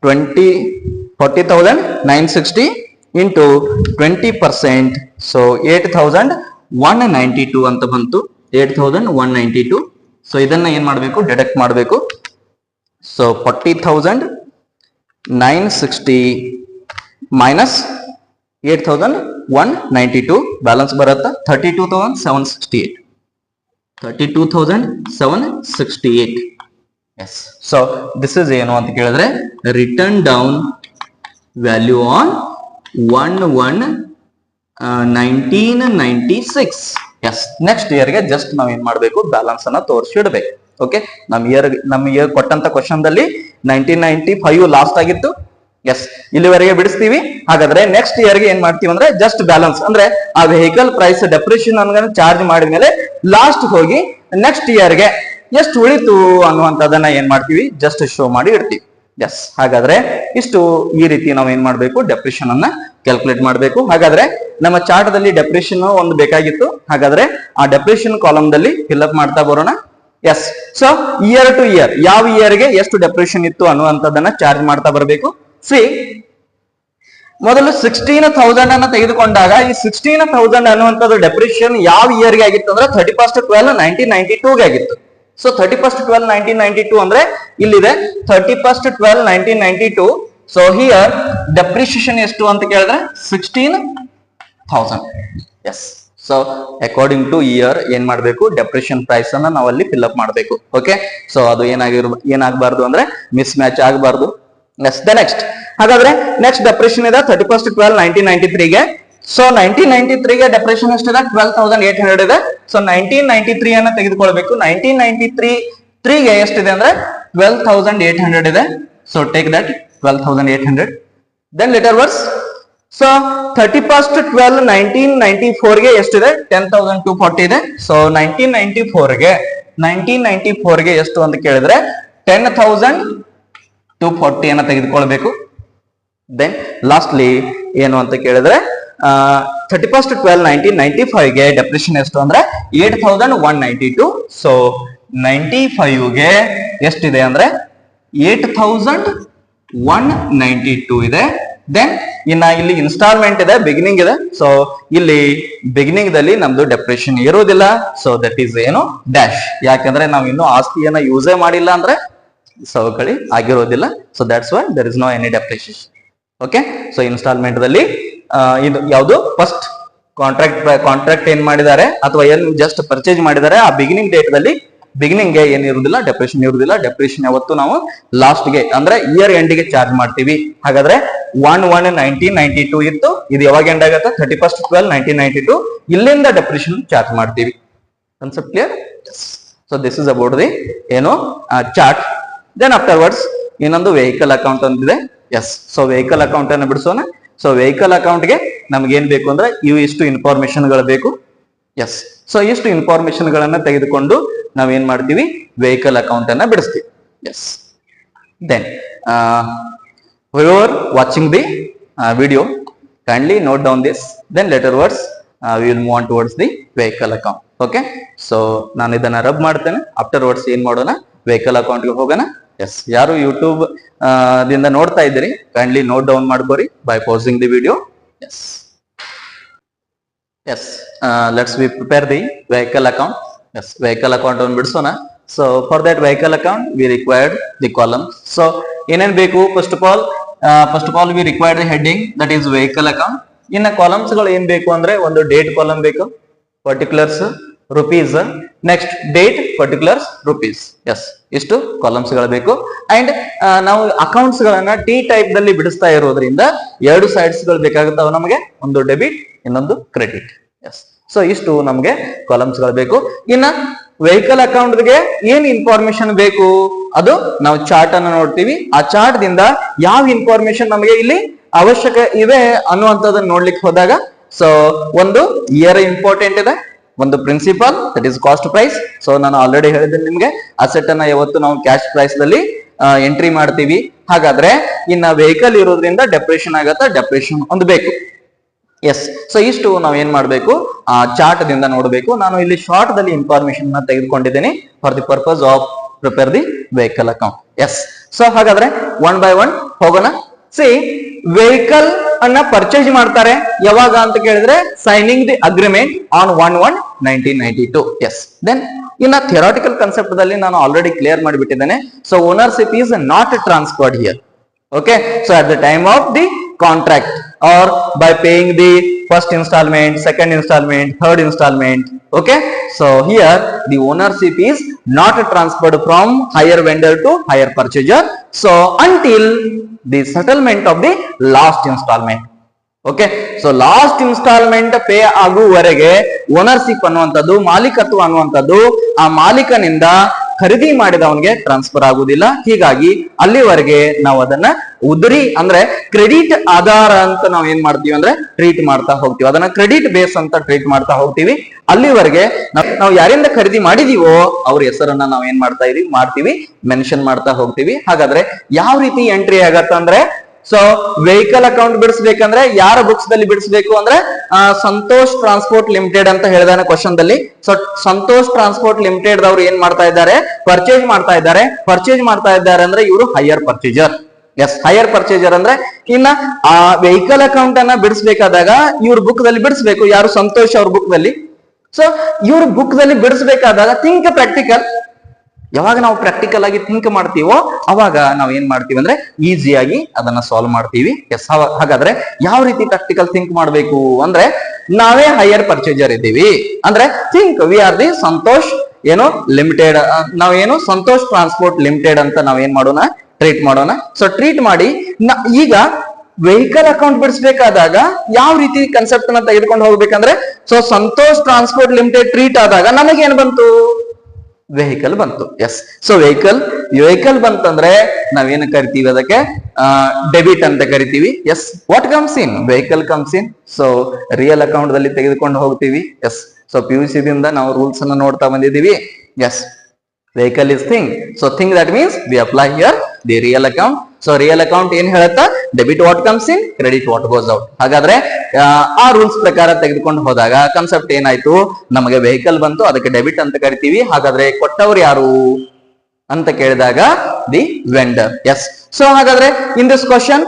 40,960 ಇಂಟು 20%. ಸೊ 8,192 ಅಂತ ಬಂತು. 8,192. ಸೊ ಇದನ್ನ ಏನ್ ಮಾಡಬೇಕು ಡಿಡಕ್ಟ್ ಮಾಡಬೇಕು. ಸೊ 40,960 ಮೈನಸ್ 8,192 ಬ್ಯಾಲೆನ್ಸ್ ಬರುತ್ತಾ 32,768. 32,768. ಎಸ್. ಸೊ ದಿಸ್ ಇಸ್ ಏನು ಅಂತ ಕೇಳಿದ್ರೆ written down value on 1/1/1996. Yes. Next ಇಯರ್ಗೆ ಜಸ್ಟ್ ನಾವ್ ಏನ್ ಮಾಡ್ಬೇಕು ಬ್ಯಾಲೆನ್ಸ್ ಅನ್ನ ತೋರಿಸಿ ಇಡಬೇಕು. ಓಕೆ. ನಮ್ಮ ಇಯರ್ ಕೊಟ್ಟಂತ ಕ್ವಶನ್ ದಲ್ಲಿ 1995 ಲಾಸ್ಟ್ ಆಗಿತ್ತು. ಎಸ್. ಇಲ್ಲಿವರೆಗೆ ಬಿಡಿಸ್ತೀವಿ. ಹಾಗಾದ್ರೆ ನೆಕ್ಸ್ಟ್ ಇಯರ್ಗೆ ಏನ್ ಮಾಡ್ತೀವಿ ಅಂದ್ರೆ ಜಸ್ಟ್ ಬ್ಯಾಲೆನ್ಸ್ ಅಂದ್ರೆ ಆ ವೆಹಿಕಲ್ ಪ್ರೈಸ್ ಡೆಪ್ರಿಷನ್ ಅನ್ನ ಚಾರ್ಜ್ ಮಾಡಿದ್ಮೇಲೆ ಲಾಸ್ಟ್ ಹೋಗಿ ನೆಕ್ಸ್ಟ್ ಇಯರ್ಗೆ ಎಷ್ಟು ಉಳಿತು ಅನ್ನುವಂಥದ್ದನ್ನ ಏನ್ ಮಾಡ್ತೀವಿ ಜಸ್ಟ್ ಶೋ ಮಾಡಿ ಇಡ್ತೀವಿ. ಎಸ್. ಹಾಗಾದ್ರೆ ಇಷ್ಟು ಈ ರೀತಿ ನಾವು ಏನ್ ಮಾಡ್ಬೇಕು ಡೆಪ್ರಿಷನ್ ಅನ್ನ ಕ್ಯಾಲ್ಕುಲೇಟ್ ಮಾಡಬೇಕು. ಹಾಗಾದ್ರೆ ನಮ್ಮ ಚಾರ್ಟ್ ದಲ್ಲಿ ಡೆಪ್ರಿಷನ್ ಒಂದು ಬೇಕಾಗಿತ್ತು. ಹಾಗಾದ್ರೆ ಆ ಡೆಪ್ರಿಷನ್ ಕಾಲಮ್ ದಲ್ಲಿ ಫಿಲ್ಅಪ್ ಮಾಡ್ತಾ ಬರೋಣ. Yes. So year to year ಯಾವ ಇಯರ್ಗೆ ಎಷ್ಟು ಡೆಪ್ರಿಷನ್ ಇತ್ತು ಅನ್ನುವಂಥದ್ದನ್ನ ಚಾರ್ಜ್ ಮಾಡ್ತಾ ಬರಬೇಕು. ಸಿ ಮೊದಲು 16,000 ಅನ್ನ ತೆಗೆದುಕೊಂಡಾಗ ಈ 16,000 ಅನ್ನುವಂಥದ್ದು ಡೆಪ್ರಿಷನ್ ಯಾವ ಇಯರ್ಗೆ ಆಗಿತ್ತು ಅಂದ್ರೆ 31/12/1992 ಗೆ ಆಗಿತ್ತು. ಸೊ 31/12/1992 ಅಂದ್ರೆ ಇಲ್ಲಿದೆ 31/12/1992. ಸೊ ಹಿಯರ್ ಡೆಪ್ರಿಸಿಯೇಷನ್ ಎಷ್ಟು ಅಂತ ಕೇಳಿದ್ರೆ 16,000. Yes. So according to year ಏನ್ ಮಾಡ್ಬೇಕು ಡೆಪ್ರಿಷನ್ ಪ್ರೈಸ್ ಅನ್ನ ನಾವಲ್ಲಿ ಫಿಲ್ಅಪ್ ಮಾಡಬೇಕು. ಓಕೆ. ಸೊ ಅದು ಏನಾಗಬಾರ್ದು ಅಂದ್ರೆ ಮಿಸ್ ಮ್ಯಾಚ್ ಆಗಬಾರ್ದು. ಎಸ್. ದ ನೆಕ್ಸ್ಟ್ ಹಾಗಾದ್ರೆ ನೆಕ್ಸ್ಟ್ ಡೆಪ್ರಿಷನ್ ಇದೆ 31/12/1993 ಗೆ. ಸೊ 1993 ಗೆ ಡೆಪ್ರಿಷನ್ ಎಷ್ಟಿದೆ 12,800 ಇದೆ. ಸೊ 1993 ಅನ್ನ ತೆಗೆದುಕೊಳ್ಬೇಕು. 1993 ಗೆ ಎಷ್ಟಿದೆ ಅಂದ್ರೆ 12,800 ಇದೆ. So take that 12,800. Then later words. So 31/12/1994 ಗೆ ಎಷ್ಟಿದೆ 10,240 ಇದೆ. ಸೊ 1994 ಗೆ ಎಷ್ಟು ಅಂತ ಕೇಳಿದ್ರೆ 10,240 ಅನ್ನ ತೆಗೆದುಕೊಳ್ಬೇಕು. ದೆನ್ ಲಾಸ್ಟ್ಲಿ ಏನು ಅಂತ ಕೇಳಿದ್ರೆ 31/12/1995 ಗೆ ಡೆಪ್ರಿಷನ್ ಎಷ್ಟು ಅಂದ್ರೆ 8,192. ಸೊ 95 ಗೆ ಎಷ್ಟಿದೆ ಅಂದ್ರೆ 8,192 ಇದೆ. ದೆನ್ ಇನ್ನ ಇಲ್ಲಿ ಇನ್ಸ್ಟಾಲ್ಮೆಂಟ್ ಇದೆ, ಬಿಗಿನಿಂಗ್ ಇದೆ. ಸೊ ಇಲ್ಲಿ ಬಿಗಿನಿಂಗ್ ದಲ್ಲಿ ನಮ್ದು ಡೆಪ್ರಿಷನ್ ಇರೋದಿಲ್ಲ. ಸೊ ದಟ್ ಈಸ್ ಏನು ಡ್ಯಾಶ್. ಯಾಕಂದ್ರೆ ನಾವು ಇನ್ನು ಆಸ್ತಿಯನ್ನ ಯೂಸೇ ಮಾಡಿಲ್ಲ ಅಂದ್ರೆ ಸವಕಳಿ ಆಗಿರೋದಿಲ್ಲ. So that's why there is no any depreciation. Okay. So instalment ದಲ್ಲಿ ಇದು ಯಾವುದು ಫಸ್ಟ್ ಕಾಂಟ್ರಾಕ್ಟ್ ಏನ್ ಮಾಡಿದ್ದಾರೆ ಅಥವಾ ಏನ್ ಜಸ್ಟ್ ಪರ್ಚೇಸ್ ಮಾಡಿದ್ದಾರೆ ಆ ಬಿಗಿನಿಂಗ್ ಡೇಟ್ ದಲ್ಲಿ ಬಿಗಿನಿಂಗ್ ಗೆ ಏನಿರುವುದಿಲ್ಲ ಡೆಪ್ರಿಷನ್ ಇರುವುದಿಲ್ಲ. ಡೆಪ್ರಿಷನ್ ಯಾವತ್ತು ನಾವು ಲಾಸ್ಟ್ ಗೆ ಅಂದ್ರೆ ಇಯರ್ ಎಂಡ್ ಗೆ ಚಾರ್ಜ್ ಮಾಡ್ತೀವಿ. ಹಾಗಾದ್ರೆ 1/1/1992 ಇತ್ತು. ಇದು ಯಾವಾಗ ಎಂಡ್ ಆಗುತ್ತೆ 31/12/1992. ಇಲ್ಲಿಂದ ಡೆಪ್ರಿಷನ್ ಚಾರ್ಜ್ ಮಾಡ್ತೀವಿ. Concept clear. So this is about the ಏನು ಚಾರ್ಟ್. ದೆನ್ ಆಫ್ಟರ್ವರ್ಡ್ಸ್ ಇನ್ನೊಂದು ವೆಹಿಕಲ್ ಅಕೌಂಟ್ ಅಂತಿದೆ. ಎಸ್. ಸೊ ವೆಹಿಕಲ್ ಅಕೌಂಟ್ ಅನ್ನು ಬಿಡಿಸೋಣ. ಸೊ ವೆಹಿಕಲ್ ಅಕೌಂಟ್ಗೆ ನಮ್ಗೆ ಏನ್ ಬೇಕು ಅಂದ್ರೆ ಇವು ಇಷ್ಟು ಇನ್ಫಾರ್ಮೇಶನ್ ಗಳು ಬೇಕು. ಎಸ್, ಸೊ ಇಷ್ಟು ಇನ್ಫಾರ್ಮೇಶನ್ ಗಳನ್ನ ತೆಗೆದುಕೊಂಡು ನಾವೇನ್ ಮಾಡ್ತೀವಿ, ವೆಹಿಕಲ್ ಅಕೌಂಟ್ ಅನ್ನ ಬಿಡಿಸ್ತೀವಿ. Yes, then whoever watching the video, kindly note down this, then laterwards we will move on towards the vehicle account. Okay, so ನಾನು ಇದನ್ನ ರಬ್ ಮಾಡ್ತೇನೆ, afterwards ಏನ್ ಮಾಡೋಣ, ವೆಹಿಕಲ್ ಅಕೌಂಟ್ ಗೆ ಹೋಗೋಣ. ಎಸ್, ಯಾರು ಯೂಟ್ಯೂಬ್ ದಿಂದ ನೋಡ್ತಾ ಇದ್ದೀರಿ, ಕೈಂಡ್ಲಿ ನೋಟ್ ಡೌನ್ ಮಾಡ್ಕೋರಿ by passing the video. Yes yes, let's we prepare the vehicle account. Yes, vehicle account ಅನ್ನು ಬಿಡಿಸೋಣ. So for that vehicle account we required the columns. So ಏನೇನ್ ಬೇಕು, first of all we required the heading, that is vehicle account. ಇನ್ನ columns ಗಳು ಏನ್ ಬೇಕು ಅಂದ್ರೆ, ಒಂದು ಡೇಟ್ ಕಾಲಮ್ ಬೇಕು, particulars, rupees, next date, particulars, rupees. Yes, ಇಷ್ಟು ಕಾಲಮ್ಸ್ ಗಳು ಬೇಕು. ಅಂಡ್ ನಾವು ಅಕೌಂಟ್ಸ್ ಗಳನ್ನ ಟಿ ಟೈಪ್ ದಲ್ಲಿ ಬಿಡಿಸ್ತಾ ಇರೋದ್ರಿಂದ ಎರಡು ಸೈಡ್ಸ್ ಗಳು ಬೇಕಾಗುತ್ತಾವ ನಮಗೆ, ಒಂದು ಡೆಬಿಟ್, ಇನ್ನೊಂದು ಕ್ರೆಡಿಟ್. ಎಸ್, ಸೊ ಇಷ್ಟು ನಮ್ಗೆ ಕಾಲಮ್ಸ್ ಗಳು ಬೇಕು. ಇನ್ನ ವೆಹಿಕಲ್ ಅಕೌಂಟ್ ಗೆ ಏನ್ ಇನ್ಫಾರ್ಮೇಶನ್ ಬೇಕು, ಅದು ನಾವು ಚಾರ್ಟ್ ಅನ್ನು ನೋಡ್ತೀವಿ. ಆ ಚಾರ್ಟ್ ದಿಂದ ಯಾವ ಇನ್ಫಾರ್ಮೇಶನ್ ನಮಗೆ ಇಲ್ಲಿ ಅವಶ್ಯಕ ಇವೆ ಅನ್ನುವಂಥದ್ದನ್ನ ನೋಡ್ಲಿಕ್ಕೆ ಹೋದಾಗ, ಸೊ ಒಂದು ಇಯರ್ ಇಂಪಾರ್ಟೆಂಟ್ ಇದೆ, ಒಂದು principal, that is cost price. So ನಾನು ಆಲ್ರೆಡಿ ಹೇಳಿದ್ದೀನಿ ನಿಮ್ಗೆ, ಅಸೆಟ್ ಅನ್ನ ಯಾವತ್ತು ನಾವು ಕ್ಯಾಶ್ ಪ್ರೈಸ್ ದಲ್ಲಿ ಎಂಟ್ರಿ ಮಾಡ್ತೀವಿ. ಹಾಗಾದ್ರೆ ಇನ್ನ ವೆಹಿಕಲ್ ಇರೋದ್ರಿಂದ ಡೆಪ್ರೇಷನ್ ಆಗತ್ತಾ, ಡೆಪ್ರೇಷನ್ ಒಂದು ಬೇಕು. ಎಸ್, ಸೊ ಇಷ್ಟು ನಾವ್ ಏನ್ ಮಾಡ್ಬೇಕು, ಚಾರ್ಟ್ ದಿಂದ ನೋಡ್ಬೇಕು. ನಾನು ಇಲ್ಲಿ ಶಾರ್ಟ್ ದಲ್ಲಿ ಇನ್ಫಾರ್ಮೇಶನ್ ನ ತೆಗೆದುಕೊಂಡಿದ್ದೀನಿ for the purpose of prepare the vehicle account. Yes, so ಹಾಗಾದ್ರೆ ಒನ್ ಬೈ ಒನ್ ಹೋಗೋಣ. ಸಿ, ವೆಹಿಕಲ್ ಅನ್ನ ಪರ್ಚೇಸ್ ಮಾಡ್ತಾರೆ ಯಾವಾಗ ಅಂತ ಕೇಳಿದ್ರೆ, signing the agreement on 1/1/1992. Yes, then ಇನ್ನ ಥಿಯರಾಟಿಕಲ್ ಕಾನ್ಸೆಪ್ಟ್ ದಲ್ಲಿ ನಾನು ಆಲ್ರೆಡಿ ಕ್ಲಿಯರ್ ಮಾಡಿಬಿಟ್ಟಿದ್ದೇನೆ. So ownership is not transferred here. Okay, so at the time of the contract or by paying the first installment, second installment, third installment. Okay, so here the ownership is not transferred from higher vendor to higher purchaser, so until the settlement of the last installment. Okay, so last installment pay ಆಗುವವರೆಗೆ ownership ಅನ್ನುವಂಥದ್ದು, ಮಾಲೀಕತ್ವ ಅನ್ನುವಂಥದ್ದು ಆ ಮಾಲೀಕನಿಂದ ಖರೀದಿ ಮಾಡಿದವನಿಗೆ transfer ಆಗುದಿಲ್ಲ. ಹೀಗಾಗಿ ಅಲ್ಲಿವರೆಗೆ ನಾವು ಅದನ್ನ ಉದ್ರಿ ಅಂದ್ರೆ ಕ್ರೆಡಿಟ್ ಆಧಾರ ಅಂತ ನಾವು ಏನ್ ಮಾಡ್ತೀವಿ ಅಂದ್ರೆ ಟ್ರೀಟ್ ಮಾಡ್ತಾ ಹೋಗ್ತೀವಿ, ಅದನ್ನ ಕ್ರೆಡಿಟ್ ಬೇಸ್ ಅಂತ ಟ್ರೀಟ್ ಮಾಡ್ತಾ ಹೋಗ್ತೀವಿ. ಅಲ್ಲಿವರೆಗೆ ನಾವು ಯಾರಿಂದ ಖರೀದಿ ಮಾಡಿದೀವೋ ಅವ್ರ ಹೆಸರನ್ನ ನಾವು ಏನ್ ಮಾಡ್ತೀವಿ ಮೆನ್ಷನ್ ಮಾಡ್ತಾ ಹೋಗ್ತೀವಿ. ಹಾಗಾದ್ರೆ ಯಾವ ರೀತಿ ಎಂಟ್ರಿ ಆಗತ್ತಂದ್ರೆ, ಸೊ ವೆಹಿಕಲ್ ಅಕೌಂಟ್ ಬಿಡಿಸ್ಬೇಕಂದ್ರೆ ಯಾರ ಬುಕ್ಸ್ ದಲ್ಲಿ ಬಿಡಿಸ್ಬೇಕು ಅಂದ್ರೆ, ಸಂತೋಷ್ ಟ್ರಾನ್ಸ್ಪೋರ್ಟ್ ಲಿಮಿಟೆಡ್ ಅಂತ ಹೇಳಿದಾನೆ ಕ್ವಶನ್ ದಲ್ಲಿ. ಸೊ ಸಂತೋಷ್ ಟ್ರಾನ್ಸ್ಪೋರ್ಟ್ ಲಿಮಿಟೆಡ್ ದವರು ಏನ್ ಮಾಡ್ತಾ ಇದ್ದಾರೆ, ಪರ್ಚೇಸ್ ಮಾಡ್ತಾ ಇದ್ದಾರೆ ಅಂದ್ರೆ ಇವರು ಹೈಯರ್ ಪರ್ಚೇಜರ್. ಎಸ್, ಹೈಯರ್ ಪರ್ಚೇಜರ್ ಅಂದ್ರೆ ಇನ್ನ ಆ ವೆಹಿಕಲ್ ಅಕೌಂಟ್ ಅನ್ನ ಬಿಡಿಸ್ಬೇಕಾದಾಗ ಇವ್ರ ಬುಕ್ ದಲ್ಲಿ ಬಿಡಿಸ್ಬೇಕು. ಯಾರು, ಸಂತೋಷ್ ಅವ್ರ ಬುಕ್ ದಲ್ಲಿ. ಸೊ ಇವ್ರ ಬುಕ್ ದಲ್ಲಿ ಬಿಡಿಸ್ಬೇಕಾದಾಗ ಥಿಂಕ್ ಪ್ರಾಕ್ಟಿಕಲ್. ಯಾವಾಗ ನಾವು ಪ್ರಾಕ್ಟಿಕಲ್ ಆಗಿ ಥಿಂಕ್ ಮಾಡ್ತೀವೋ ಅವಾಗ ನಾವ್ ಏನ್ ಮಾಡ್ತೀವಿ ಅಂದ್ರೆ ಈಸಿಯಾಗಿ ಅದನ್ನ ಸಾಲ್ವ್ ಮಾಡ್ತೀವಿ. ಎಸ್, ಹಾಗಾದ್ರೆ ಯಾವ ರೀತಿ ಪ್ರಾಕ್ಟಿಕಲ್ ಥಿಂಕ್ ಮಾಡ್ಬೇಕು ಅಂದ್ರೆ, ನಾವೇ ಹೈಯರ್ ಪರ್ಚೇಜರ್ ಇದ್ದೀವಿ ಅಂದ್ರೆ think we are the Santosh ಏನೋ ಲಿಮಿಟೆಡ್, ನಾವೇನು ಸಂತೋಷ್ ಟ್ರಾನ್ಸ್ಪೋರ್ಟ್ ಲಿಮಿಟೆಡ್ ಅಂತ ನಾವೇನ್ ಮಾಡೋಣ, ಟ್ರೀಟ್ ಮಾಡೋಣ. ಸೊ ಟ್ರೀಟ್ ಮಾಡಿ ಈಗ ವೆಹಿಕಲ್ ಅಕೌಂಟ್ ಬಿಡಿಸ್ಬೇಕಾದಾಗ ಯಾವ ರೀತಿ ಕನ್ಸೆಪ್ಟ್ ನ ತೆಗೆದುಕೊಂಡು ಹೋಗ್ಬೇಕಂದ್ರೆ, so Santosh Transport limited treat ಆದಾಗ ನಮಗೇನ್ ಬಂತು, ವೆಹಿಕಲ್ ಬಂತು. ಎಸ್, ಸೊ ವೆಹಿಕಲ್ ಬಂತಂದ್ರೆ ನಾವೇನ್ ಕರಿತೀವಿ, ಅದಕ್ಕೆ ಡೆಬಿಟ್ ಅಂತ ಕರಿತೀವಿ. Yes, what comes in, vehicle comes in. So real account ದಲ್ಲಿ ತೆಗೆದುಕೊಂಡು ಹೋಗ್ತೀವಿ. ಎಸ್, ಸೊ PUC ದಿಂದ ನಾವು ರೂಲ್ಸ್ ಅನ್ನ ನೋಡ್ತಾ ಬಂದಿದ್ದೀವಿ. Yes, vehicle is thing, so thing that means we apply here the real account. So real account ಏನ್ ಹೇಳುತ್ತಾ, debit what comes in, credit what goes out. ಹಾಗಾದ್ರೆ ಆ ರೂಲ್ಸ್ ಪ್ರಕಾರ ತೆಗೆದುಕೊಂಡು ಹೋದಾಗ ಕಾನ್ಸೆಪ್ಟ್ ಏನಾಯ್ತು, ನಮಗೆ ವೆಹಿಕಲ್ ಬಂತು, ಅದಕ್ಕೆ ಡೆಬಿಟ್ ಅಂತ ಕರಿತೀವಿ. ಹಾಗಾದ್ರೆ ಕೊಟ್ಟವ್ರು ಯಾರು ಅಂತ ಕೇಳಿದಾಗ ದಿ ವೆಂಡರ್. ಎಸ್, ಸೊ ಹಾಗಾದ್ರೆ ಇನ್ ದಿಸ್ ಕ್ವಶನ್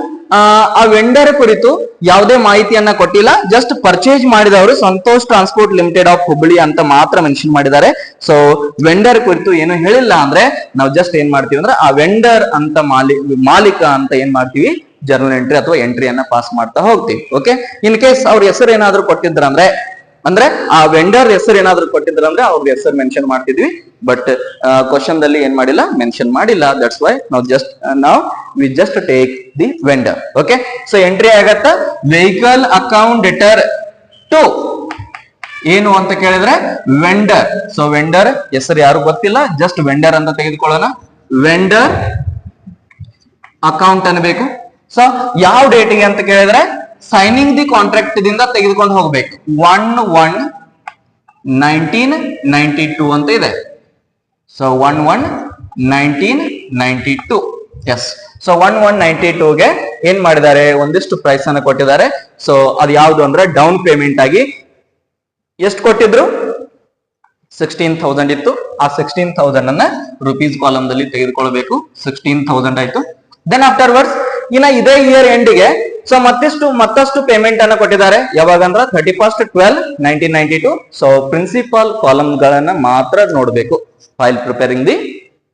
ಆ ವೆಂಡರ್ ಕುರಿತು ಯಾವುದೇ ಮಾಹಿತಿಯನ್ನ ಕೊಟ್ಟಿಲ್ಲ, ಜಸ್ಟ್ ಪರ್ಚೇಸ್ ಮಾಡಿದವರು Santosh Transport Limited of Hubballi ಅಂತ ಮಾತ್ರ ಮೆನ್ಷನ್ ಮಾಡಿದ್ದಾರೆ. ಸೊ ವೆಂಡರ್ ಕುರಿತು ಏನು ಹೇಳಿಲ್ಲ ಅಂದ್ರೆ ನಾವು ಜಸ್ಟ್ ಏನ್ ಮಾಡ್ತೀವಿ ಅಂದ್ರೆ ಆ ವೆಂಡರ್ ಅಂತ ಮಾಲೀಕ ಅಂತ ಏನ್ ಮಾಡ್ತೀವಿ, ಜರ್ನಲ್ ಎಂಟ್ರಿ ಅಥವಾ ಎಂಟ್ರಿಯನ್ನ ಪಾಸ್ ಮಾಡ್ತಾ ಹೋಗ್ತೀವಿ. ಓಕೆ, ಇನ್ ಕೇಸ್ ಅವ್ರ ಹೆಸರು ಏನಾದ್ರು ಕೊಟ್ಟಿದ್ರಂದ್ರೆ, ಅಂದ್ರೆ ಆ ವೆಂಡರ್ ಹೆಸರು ಏನಾದ್ರು ಕೊಟ್ಟಿದ್ರಂದ್ರೆ ಅವ್ರ ಹೆಸರು ಮೆನ್ಷನ್ ಮಾಡ್ತಿದ್ವಿ. ಬಟ್ ಕ್ವಶನ್ ದಲ್ಲಿ ಏನ್ ಮಾಡಿಲ್ಲ, ಮೆನ್ಷನ್ ಮಾಡಿಲ್ಲ. ದಟ್ಸ್ ವೈ ನಾವು we just take the vendor. Okay, so entry ಆಗತ್ತ ವೆಹಿಕಲ್ ಅಕೌಂಟ್ ಡೆಟರ್ ಟು ಏನು ಅಂತ ಕೇಳಿದ್ರೆ ವೆಂಡರ್. ಸೊ ವೆಂಡರ್ ಹೆಸರು ಯಾರು ಗೊತ್ತಿಲ್ಲ, ಜಸ್ಟ್ ವೆಂಡರ್ ಅಂತ ತೆಗೆದುಕೊಳ್ಳೋಣ. ವೆಂಡರ್ ಅಕೌಂಟ್ ಅನ್ಬೇಕು. ಸೊ ಯಾವ ಡೇಟಿಗೆ ಅಂತ ಕೇಳಿದ್ರೆ ಸೈನಿಂಗ್ ದಿ ಕಾಂಟ್ರಾಕ್ಟ್ ದಿಂದ ತೆಗೆದುಕೊಂಡು ಹೋಗ್ಬೇಕು. 1/1/1992 ಅಂತ ಇದೆ. ಸೊ 1/1/1992. ಎಸ್. ಸೊ 1/1/92ಗೆ ಏನ್ ಮಾಡಿದ್ದಾರೆ, ಒಂದಿಷ್ಟು ಪ್ರೈಸ್ ಅನ್ನ ಕೊಟ್ಟಿದ್ದಾರೆ. ಸೊ ಅದು ಯಾವುದು ಅಂದ್ರೆ ಡೌನ್ ಪೇಮೆಂಟ್ ಆಗಿ ಎಷ್ಟು ಕೊಟ್ಟಿದ್ರು, 16,000 ಇತ್ತು. ಆ 16,000 ಅನ್ನ ರುಪೀಸ್ ಕಾಲಮ್ ದಲ್ಲಿ ತೆಗೆದುಕೊಳ್ಬೇಕು. 16,000 ಆಯ್ತು. ದೆನ್ ಆಫ್ಟರ್ವರ್ಡ್ಸ್ ಇನ್ನ ಇದೇ ಇಯರ್ ಎಂಡ್ಗೆ ಸೊ ಮತ್ತಷ್ಟು ಪೇಮೆಂಟ್ ಅನ್ನ ಕೊಟ್ಟಿದ್ದಾರೆ. ಯಾವಾಗ ಅಂದ್ರೆ 31/12/1992. ಸೊ ಪ್ರಿನ್ಸಿಪಲ್ ಕಾಲಮ್ ಗಳನ್ನ ಮಾತ್ರ ನೋಡ್ಬೇಕು file preparing the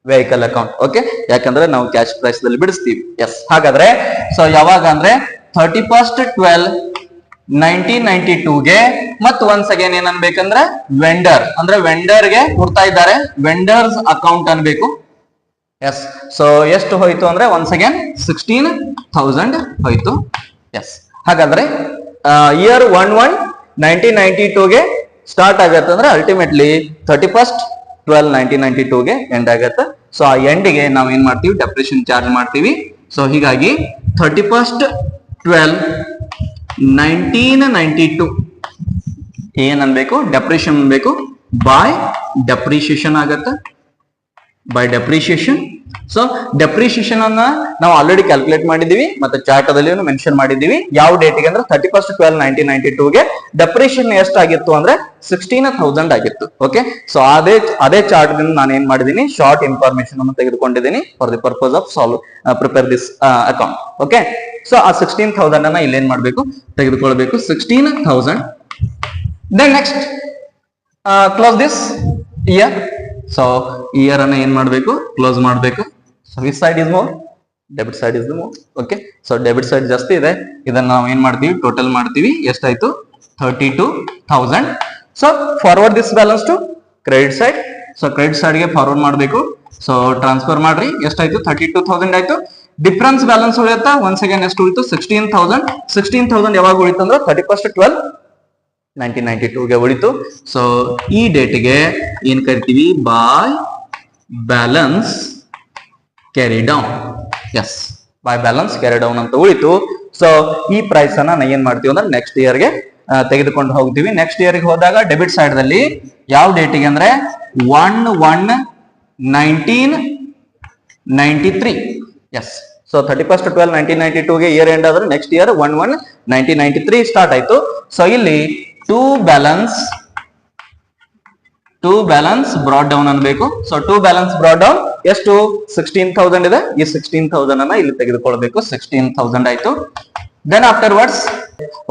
vehicle account. Okay, ಯಾಕಂದ್ರೆ ನಾವು ಕ್ಯಾಶ್ ಪ್ರೈಸ್ ದಲ್ಲಿ ಬಿಡಿಸ್ತೀವಿ. ಎಸ್. ಹಾಗಾದ್ರೆ ಸೊ ಯಾವಾಗ ಅಂದ್ರೆ 31/12/1992ಗೆ ಮತ್ತು ಒನ್ಸ್ ಅಗೇನ್ ಏನ್ ಅನ್ಬೇಕಂದ್ರೆ ವೆಂಡರ್ ಅಂದ್ರೆ ವೆಂಡರ್ಗೆ ಕೊಡ್ತಾ ಇದ್ದಾರೆ, ವೆಂಡರ್ಸ್ ಅಕೌಂಟ್ ಅನ್ಬೇಕು. ಎಸ್. ಸೊ ಎಷ್ಟು ಹೋಯ್ತು ಅಂದ್ರೆ ಒನ್ಸ್ ಅಗೇನ್ 16,000 ಹೋಯ್ತು. ಎಸ್. ಹಾಗಾದ್ರೆ ಇಯರ್ 1/1/1992ಗೆ ಸ್ಟಾರ್ಟ್ ಆಗತ್ತೆ ಅಂದ್ರೆ ಅಲ್ಟಿಮೇಟ್ಲಿ 31/12/1992ಗೆ ಎಂಡ್ ಆಗತ್ತೆ. ಸೊ ಆ ಎಂಡ್ಗೆ ನಾವ್ ಏನ್ ಮಾಡ್ತೀವಿ, ಡೆಪ್ರಿಷನ್ ಚಾರ್ಜ್ ಮಾಡ್ತೀವಿ. ಸೊ ಹೀಗಾಗಿ 31/12/1992 ಏನ್ ಅನ್ಬೇಕು, ಡೆಪ್ರಿಷನ್ ಅನ್ಬೇಕು. ಬೈ ಡೆಪ್ರಿಸಿಯೇಷನ್ ಆಗತ್ತೆ, ಬೈ ಡೆಪ್ರಿಸಿಯೇಷನ್. ಸೊ ಡೆಪ್ರಿಸಿಯೇಷನ್ ಅನ್ನ ನಾವು ಆಲ್ರೆಡಿ ಕ್ಯಾಲ್ಕುಲೇಟ್ ಮಾಡಿದೀವಿ ಮತ್ತೆ ಚಾರ್ಟ್ ಅಲ್ಲಿ ಮೆನ್ಷನ್ ಮಾಡಿದೀವಿ. ಯಾವ ಡೇಟ್ಗೆ ಅಂದ್ರೆ 31/12/1992ಗೆ ಡೆಪ್ರಿಸಿಯೇಷನ್ ಎಷ್ಟಾಗಿತ್ತು ಅಂದ್ರೆ 16,000 ಆಗಿತ್ತು. ಓಕೆ. ಸೊ ಅದೇ ಚಾರ್ಟ್ ನಾನು ಏನ್ ಮಾಡಿದೀನಿ, ಶಾರ್ಟ್ ಇನ್ಫಾರ್ಮೇಶನ್ ಅನ್ನು ತೆಗೆದುಕೊಂಡಿದ್ದೀನಿ for the purpose of prepare this account. Okay. So ಆ 16,000 ಅನ್ನ ಇಲ್ಲಿ ಏನ್ ಮಾಡ್ಬೇಕು, ತೆಗೆದುಕೊಳ್ಬೇಕು. 16,000. Then next close this year. So year ಅನ್ನ ಏನ್ ಮಾಡ್ಬೇಕು, ಕ್ಲೋಸ್ ಮಾಡ್ಬೇಕು. So which side is more, debit side is the more. Okay. So debit side ಜಾಸ್ತಿ ಇದೆ, ಇದನ್ನ ನಾವು ಏನ್ ಮಾಡ್ತೀವಿ, ಟೋಟಲ್ ಮಾಡ್ತೀವಿ. ಎಷ್ಟಾಯ್ತು, 32,000. So forward this balance to credit side. So credit side ಗೆ ಫಾರ್ವರ್ಡ್ ಮಾಡ್ಬೇಕು. ಸೊ ಟ್ರಾನ್ಸ್ಫರ್ ಮಾಡ್ರಿ. ಎಷ್ಟಾಯ್ತು, 32,000 ಆಯ್ತು. ಡಿಫರೆನ್ಸ್ ಬ್ಯಾಲೆನ್ಸ್ ಉಳಿಯುತ್ತಾ, ಒನ್ಸ್ ಅಗೇನ್ ಎಷ್ಟು ಉಳಿತು, 16,000. 16,000 ಯಾವಾಗ ಉಳಿತು ಅಂದ್ರೆ 31/12/1992ಗೆ ಉಳಿತು. ಸೊ ಈ ಡೇಟ್ಗೆ ಏನ್ ಕರಿತೀವಿ, by balance carry down. Yes, by balance carry down ಅಂತ ಉಳಿತು. ಸೊ ಈ ಪ್ರೈಸ್ ಅನ್ನ ನಾವು ಏನ್ ಮಾಡ್ತೀವಿ ಅಂದ್ರೆ ನೆಕ್ಸ್ಟ್ ಇಯರ್ಗೆ ತೆಗೆದುಕೊಂಡು ಹೋಗ್ತೀವಿ. ನೆಕ್ಸ್ಟ್ ಇಯರ್ಗೆ ಹೋದಾಗ ಡೆಬಿಟ್ ಸೈಡ್ ದಲ್ಲಿ ಯಾವ ಡೇಟಿಗೆ ಅಂದ್ರೆ 1/1/1993. ಎಸ್. ಸೊ 31/12/1992ಗೆ ಇಯರ್ ಎಂಡ್ ಆದ್ರೆ ನೆಕ್ಸ್ಟ್ ಇಯರ್ 1/1/1993 ಸ್ಟಾರ್ಟ್ ಆಯ್ತು. ಸೊ ಇಲ್ಲಿ ಟು ಬ್ಯಾಲೆನ್ಸ್ ಬ್ರಾಡ್ ಡೌನ್ ಅನ್ಬೇಕು. So to balance brought down ಎಷ್ಟು, 16,000 ಇದೆ. ಈ 16,000 ಅನ್ನ ಇಲ್ಲಿ ತೆಗೆದುಕೊಳ್ಬೇಕು. 16,000 ಆಯ್ತು. ದೆನ್ ಆಫ್ಟರ್ವರ್ಡ್ಸ್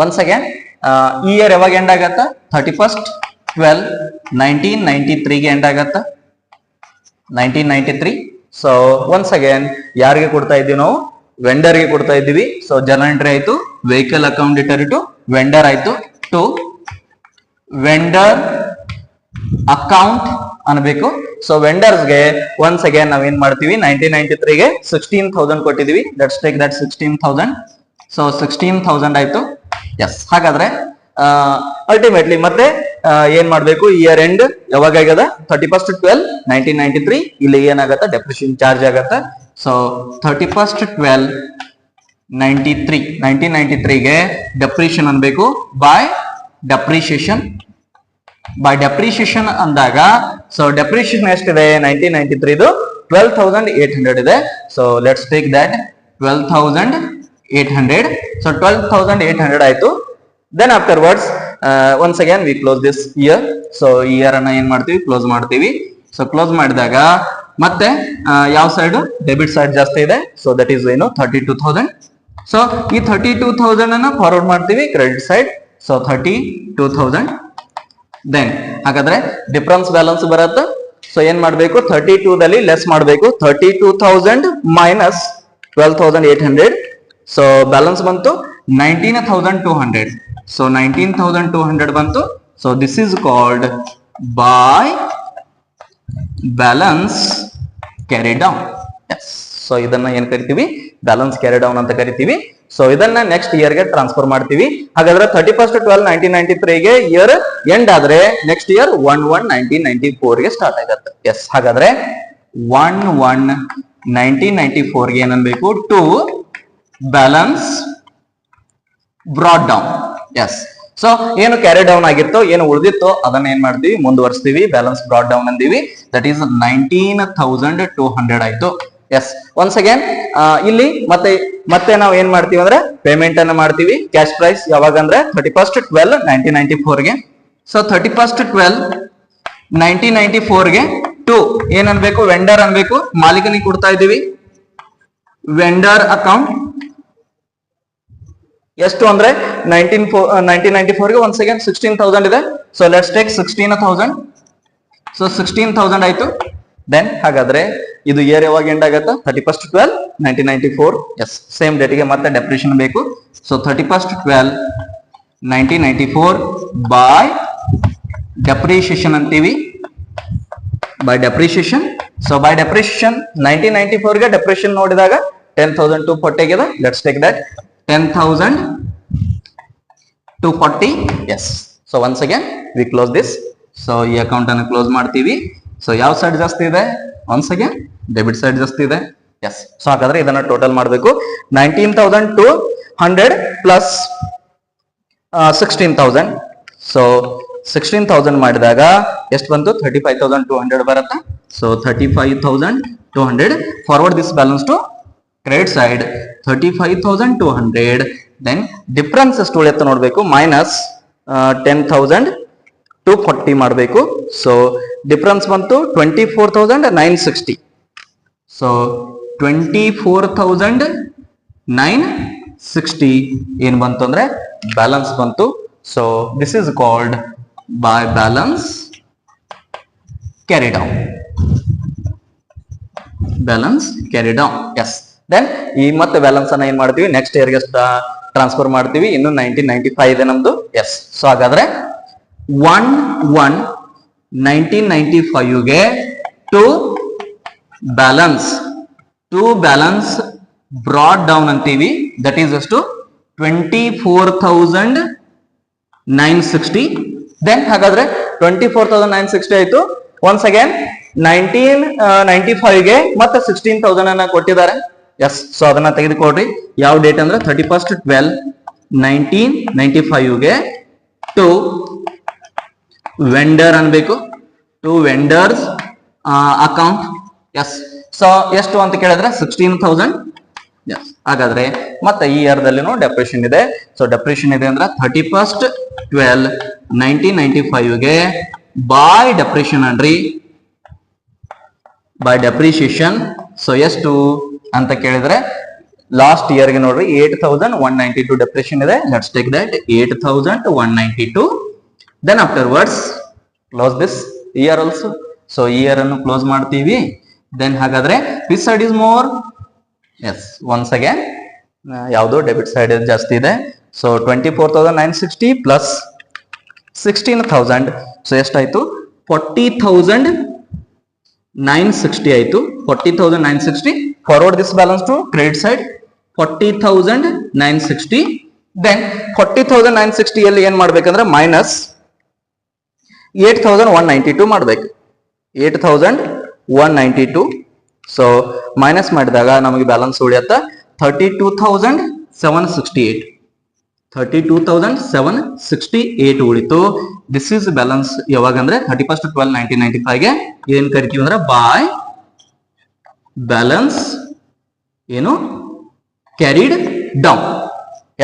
ಒನ್ಸ್ ಅಗೇನ್ ಈ ಇಯರ್ ಯಾವಾಗ ಎಂಡ್ ಆಗತ್ತ, 31/12/1993ಗೆ ಎಂಡ್ ಆಗತ್ತ, 1993. ಸೊ ಒನ್ಸ್ ಅಗೇನ್ ಯಾರಿಗೆ ಕೊಡ್ತಾ ಇದ್ದೀವಿ ನಾವು, ವೆಂಡರ್ ಗೆ ಕೊಡ್ತಾ ಇದ್ದೀವಿ. ಸೊ ಜರ್ನಲ್ ಎಂಟ್ರಿ ಆಯ್ತು, vehicle account debtor to vendor ಆಯ್ತು. ಟು ವೆಂಡರ್ ಅಕೌಂಟ್ ಅನ್ಬೇಕು. ಸೊ ವೆಂಡರ್ಸ್ಗೆ ಒನ್ಸ್ ಅಗೇನ್ ನಾವ್ ಏನ್ ಮಾಡ್ತೀವಿ, 1993ಗೆ 16,000 ಕೊಟ್ಟಿದೀವಿ. Let's take that 16,000. ಸೊ 16,000 ಆಯ್ತು. ಎಸ್. ಹಾಗಾದ್ರೆ ಅಲ್ಟಿಮೇಟ್ಲಿ ಮತ್ತೆ ಏನ್ ಮಾಡ್ಬೇಕು, ಇಯರ್ ಎಂಡ್ ಯಾವಾಗ ಆಗದ, 31/12/1993. ಇಲ್ಲಿ ಏನಾಗತ್ತ, ಡೆಪ್ರಿಸಿಯೇಷನ್ ಚಾರ್ಜ್ ಆಗತ್ತ. ಸೊ 31/12/1993ಗೆ ಡೆಪ್ರಿಸಿಯೇಷನ್ ಅನ್ಬೇಕು. ಬೈ ಡೆಪ್ರಿಸಿಯೇಷನ್ ಅಂದಾಗ ಸೊ ಡೆಪ್ರಿಸಿಯೇಷನ್ ಎಷ್ಟಿದೆ, 1993ದು 12,800 ಇದೆ. So let's take that 12,800. So 12,800 ಆಯ್ತು. Then afterwards once again we close this year. So year ಅನ್ನ ಏನ್ ಮಾಡ್ತೀವಿ, ಕ್ಲೋಸ್ ಮಾಡ್ತೀವಿ. ಸೊ ಕ್ಲೋಸ್ ಮಾಡಿದಾಗ ಮತ್ತೆ ಯಾವ ಸೈಡ್, ಡೆಬಿಟ್ ಸೈಡ್ ಜಾಸ್ತಿ ಇದೆ. ಸೊ ದಟ್ ಈಸ್ ಏನು, 32,000. ಸೊ ಈ 32,000 ಅನ್ನ ಫಾರ್ವರ್ಡ್ ಮಾಡ್ತೀವಿ ಕ್ರೆಡಿಟ್ ಸೈಡ್. ಸೊ 32,000. ದೆನ್ ಹಾಗಾದ್ರೆ ಡಿಫರೆನ್ಸ್ ಬ್ಯಾಲೆನ್ಸ್ ಬರುತ್ತೆ. ಸೊ ಏನ್ ಮಾಡ್ಬೇಕು, 32 ದಲ್ಲಿ ಲೆಸ್ ಮಾಡ್ಬೇಕು. 32,000 ಮೈನಸ್ 12,800. ಸೊ ಬ್ಯಾಲೆನ್ಸ್ ಬಂತು 19,200. ಸೊ 19,200 ಬಂತು. So this is called by balance carry down. Yes. So ಇದನ್ನ ಏನ್ ಕರಿತೀವಿ, ಬ್ಯಾಲೆನ್ಸ್ ಕ್ಯಾರಿ ಡೌನ್ ಅಂತ ಕರಿತೀವಿ. ಸೊ ಇದನ್ನ ನೆಕ್ಸ್ಟ್ ಇಯರ್ ಗೆ ಟ್ರಾನ್ಸ್ಫರ್ ಮಾಡ್ತೀವಿ. ಹಾಗಾದ್ರೆ 31/12/1993ಗೆ ಇಯರ್ ಎಂಡ್ ಆದ್ರೆ ನೆಕ್ಸ್ಟ್ ಇಯರ್ 1/1/1994ಗೆ ಸ್ಟಾರ್ಟ್ ಆಗುತ್ತೆ. ಎಸ್. ಹಾಗಾದ್ರೆ 1/1/1994ಗೆ ಏನನ್ಬೇಕು, to balance brought down. Yes, so ಏನು ಕ್ಯಾರಿ ಡೌನ್ ಆಗಿತ್ತೋ, ಏನು ಉಳಿದಿತ್ತೋ ಅದನ್ನ ಏನ್ ಮಾಡ್ತೀವಿ, ಮುಂದುವರಿಸ್ತೀವಿ, ಬ್ಯಾಲೆನ್ಸ್ ಬ್ರಾಡ್ ಡೌನ್ ಅಂತೀವಿ. ದಟ್ ಈಸ್ 19,200 ಆಯ್ತು. ಎಸ್, ಒನ್ಸ್ ಅಗೇನ್ ಇಲ್ಲಿ ಮತ್ತೆ ನಾವು ಏನ್ ಮಾಡ್ತೀವಿ ಅಂದ್ರೆ ಪೇಮೆಂಟ್ ಅನ್ನ ಮಾಡ್ತೀವಿ. ಕ್ಯಾಶ್ ಪ್ರೈಸ್ ಯಾವಾಗ ಅಂದ್ರೆ 31/12/1994 ಗೆ. ಸೊ 31/12/1994 ಗೆ ಟು ಏನ್ ಅನ್ಬೇಕು, ವೆಂಡರ್ ಅನ್ಬೇಕು, ಮಾಲೀಕನಿಗೆ ಕೊಡ್ತಾ ಇದ್ದೀವಿ. ವೆಂಡರ್ ಅಕೌಂಟ್ ಎಷ್ಟು ಅಂದ್ರೆ 1994 ಗೆ ಒನ್ಸ್ ಅಗೇನ್ 16,000 ಇದೆ. So let's take 16,000. ಸೊ 16,000 ಆಯ್ತು. ದೆನ್ ಹಾಗಾದ್ರೆ ಇದು ಇಯರ್ ಯಾವಾಗ ಎಂಡ್ ಆಗತ್ತೆ, 31/12/1994. ಎಸ್, ಸೇಮ್ ಡೇಟ್ಗೆ ಮತ್ತೆ ಡೆಪ್ರಿಷನ್ ಬೇಕು. ಸೊ 31/12/1994 ಬೈ ಡೆಪ್ರಿಷಿಯೇಷನ್ ಅಂತೀವಿ. By depreciation. So by depreciation 1994 ಗೆ ಡೆಪ್ರಿಷಿಯೇಷನ್ ನೋಡಿದಾಗ 10,240 ಆಗಿದೆ. Let's take that 10,240. Yes, so once again we close this. So ಈ ಅಕೌಂಟ್ ಅನ್ನು ಕ್ಲೋಸ್ ಮಾಡ್ತೀವಿ. ಸೊ ಯಾವ ಸೈಡ್ ಜಾಸ್ತಿ ಇದೆ, ಒನ್ಸ್ ಅಗೇನ್ ಡೆಬಿಟ್ ಸೈಡ್ ಜಾಸ್ತಿ ಇದೆ. ಎಸ್, ಸೊ ಹಾಗಾದ್ರೆ ಇದನ್ನ ಟೋಟಲ್ ಮಾಡಬೇಕು. 19,200 ಪ್ಲಸ್ 16,000. ಸೊ 16,000 ಮಾಡಿದಾಗ ಎಷ್ಟು ಬಂತು, 35,200 ಬರುತ್ತೆ. So 35,200. Forward this balance to credit side 35,200. Then difference ಎಷ್ಟು ಉಳಿಯುತ್ತೆ ನೋಡ್ಬೇಕು, ಮೈನಸ್ 10,240 ಮಾಡಬೇಕು. ಸೊ ಡಿಫರೆನ್ಸ್ ಬಂತು 24,960. ಸೊ 24,960 ಏನ್ ಬಂತು ಅಂದ್ರೆ ಬ್ಯಾಲೆನ್ಸ್ ಬಂತು. So this is called by balance carry down. Balance carry down. Yes, then ಈ ಮತ್ತೆ ಬ್ಯಾಲೆನ್ಸ್ ಅನ್ನ ಏನ್ ಮಾಡ್ತೀವಿ, ನೆಕ್ಸ್ಟ್ ಇಯರ್ಗೆ ಟ್ರಾನ್ಸ್ಫರ್ ಮಾಡ್ತೀವಿ. ಇನ್ನು 1995 ಇದೆ ನಮ್ದು. ಎಸ್, ಸೊ ಹಾಗಾದ್ರೆ 1/1/1995 ಗೆ ಟು ಬ್ಯಾಲೆನ್ಸ್ ಬ್ರಾಡ್ ಡೌನ್ ಅಂತೀವಿ. ದಟ್ ಈಸ್ ಎಷ್ಟು 24,960. ದೆನ್ ಹಾಗಾದ್ರೆ 24,960 ಆಯ್ತು. ಒನ್ಸ್ ಅಗೇನ್ 1995 ಗೆ ಮತ್ತೆ 16,000 ಅನ್ನ ಕೊಟ್ಟಿದ್ದಾರೆ. ಎಸ್, ಸೊ ಅದನ್ನ ತೆಗೆದುಕೊಡ್ರಿ. ಯಾವ ಡೇಟ್ ಅಂದ್ರೆ 31/12/1995 ಗೆ ಟು ವೆಂಡರ್ ಅನ್ಬೇಕು, to vendors account. Yes, so ಎಷ್ಟು ಅಂತ ಕೇಳಿದ್ರೆ 16,000. ಎಸ್, ಹಾಗಾದ್ರೆ ಮತ್ತೆ ಈ ಇಯರ್ ದಲ್ಲಿನೂ ಡೆಪ್ರಿಷನ್ ಇದೆ. ಸೊ ಡೆಪ್ರಿಷನ್ ಇದೆ ಅಂದ್ರೆ 31/12/1995 ಗೆ ಬೈ ಡೆಪ್ರಿಷನ್ ಅನ್ರಿ, ಬೈ ಡೆಪ್ರಿಷಿಯೇಷನ್. ಸೊ ಎಷ್ಟು ಅಂತ ಕೇಳಿದ್ರೆ ಲಾಸ್ಟ್ ಇಯರ್ ಗೆ ನೋಡ್ರಿ 8,192 ಡೆಪ್ರಿಷನ್ ಇದೆ. Let's take that 8,192. Then afterwards close this year also. So ಈ ಇಯರ್ ಅನ್ನು ಕ್ಲೋಸ್ ಮಾಡ್ತೀವಿ. ದೆನ್ ಹಾಗಾದ್ರೆ which side is more, yes, once again ಯಾವುದು ಡೆಬಿಟ್ ಸೈಡ್ ಜಾಸ್ತಿ ಇದೆ. So 24,960 plus 16,000. ಸೊ ಎಷ್ಟಾಯ್ತು, 40,960 ಆಯ್ತು. 40,960. Forward this balance to credit side 40,960. Then 40,960 ಅಲ್ಲಿ ಏನ್ ಮಾಡ್ಬೇಕಂದ್ರೆ ಮೈನಸ್ 8,192 ಮಾಡ್ಬೇಕು. 8,192. ಸೊ ಮೈನಸ್ ಮಾಡಿದಾಗ ನಮಗೆ ಬ್ಯಾಲೆನ್ಸ್ ಉಳಿಯತ್ತ 32,768. 32,768 ಉಳಿತು. ದಿಸ್ ಇಸ್ ಬ್ಯಾಲೆನ್ಸ್ ಯಾವಾಗ ಅಂದ್ರೆ 31/12/1995 ಗೆ ಏನ್ ಕರಿತೀವಿ ಅಂದ್ರೆ ಬೈ ಬ್ಯಾಲೆನ್ಸ್ ಏನು ಕ್ಯಾರಿಡ್ ಡೌನ್.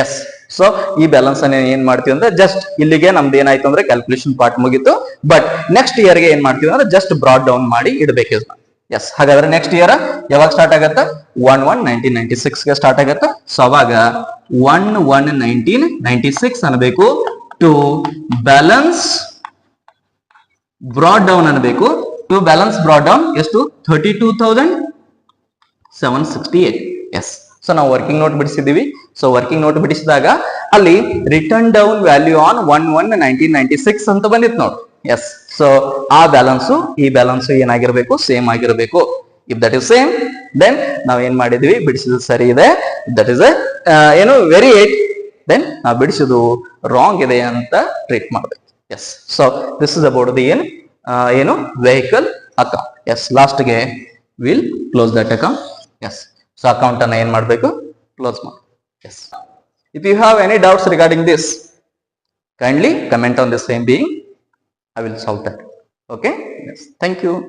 ಎಸ್, ಸೊ ಈ ಬ್ಯಾಲೆನ್ಸ್ ಅನ್ನ ಏನ್ ಮಾಡ್ತೀವಿ ಅಂದ್ರೆ ಜಸ್ಟ್ ಇಲ್ಲಿಗೆ ನಮ್ದು ಏನಾಯ್ತು ಅಂದ್ರೆ ಕ್ಯಾಲ್ಕುಲೇಷನ್ ಪಾರ್ಟ್ ಮುಗಿತು. ಬಟ್ ನೆಕ್ಸ್ಟ್ ಇಯರ್ ಗೆ ಏನ್ ಮಾಡ್ತೀವಿ ಅಂದ್ರೆ ಜಸ್ಟ್ ಬ್ರಾಡ್ ಡೌನ್ ಮಾಡಿ ಇಡಬೇಕು. ಎಸ್, ಹಾಗಾದ್ರೆ ನೆಕ್ಸ್ಟ್ ಇಯರ್ ಯಾವಾಗ ಸ್ಟಾರ್ಟ್ ಆಗತ್ತ, 1/1/1996 ಗೆ ಸ್ಟಾರ್ಟ್ ಆಗತ್ತ. ಸೊ ಅವಾಗ 1/1/1996 ಅನ್ಬೇಕು. ಟು ಬ್ಯಾಲೆನ್ಸ್ ಬ್ರಾಡ್ ಡೌನ್ ಅನ್ಬೇಕು. ಟು ಬ್ಯಾಲೆನ್ಸ್ ಬ್ರಾಡ್ ಡೌನ್ ಎಷ್ಟು, 32,768. ಎಸ್, ಸೊ ನಾವು ವರ್ಕಿಂಗ್ ನೋಟ್ ಬಿಡಿಸಿದೀವಿ. ಸೊ ವರ್ಕಿಂಗ್ ನೋಟ್ ಬಿಡಿಸಿದಾಗ ಅಲ್ಲಿ ರಿಟರ್ನ್ ಡೌನ್ ವ್ಯಾಲ್ಯೂ ಆನ್ 1/1/1996 ಅಂತ ಬಂದಿತ್ತು ನೋಡಿ. ಎಸ್, ಸೊ ಆ ಬ್ಯಾಲೆನ್ಸ್ ಈ ಬ್ಯಾಲೆನ್ಸ್ ಏನಾಗಿರ್ಬೇಕು, ಸೇಮ್ ಆಗಿರ್ಬೇಕು. If that is same then ನಾವ್ ಏನ್ ಮಾಡಿದ್ವಿ, ಬಿಡಿಸಿದ್ದು ಸರಿ ಇದೆ. ದಟ್ ಇಸ್ ಏನು ವೆರಿ ಏಟ್, ದೆನ್ ನಾವು ಬಿಡಿಸಿದ್ದು ರಾಂಗ್ ಇದೆ ಅಂತ ಟ್ರೀಟ್ ಮಾಡ್ಬೇಕು. Yes, so this is about the ಏನು ವೆಹಿಕಲ್ ಅಕೌಂಟ್. ಎಸ್, ಲಾಸ್ಟ್ ಗೆ will close that account. Yes, so account ಅನ್ನ ಏನ್ ಮಾಡ್ಬೇಕು, ಕ್ಲೋಸ್ ಮಾಡಿ. Yes, If you have any doubts regarding this, kindly comment on the same being. I will solve that. Okay. Yes. Thank you.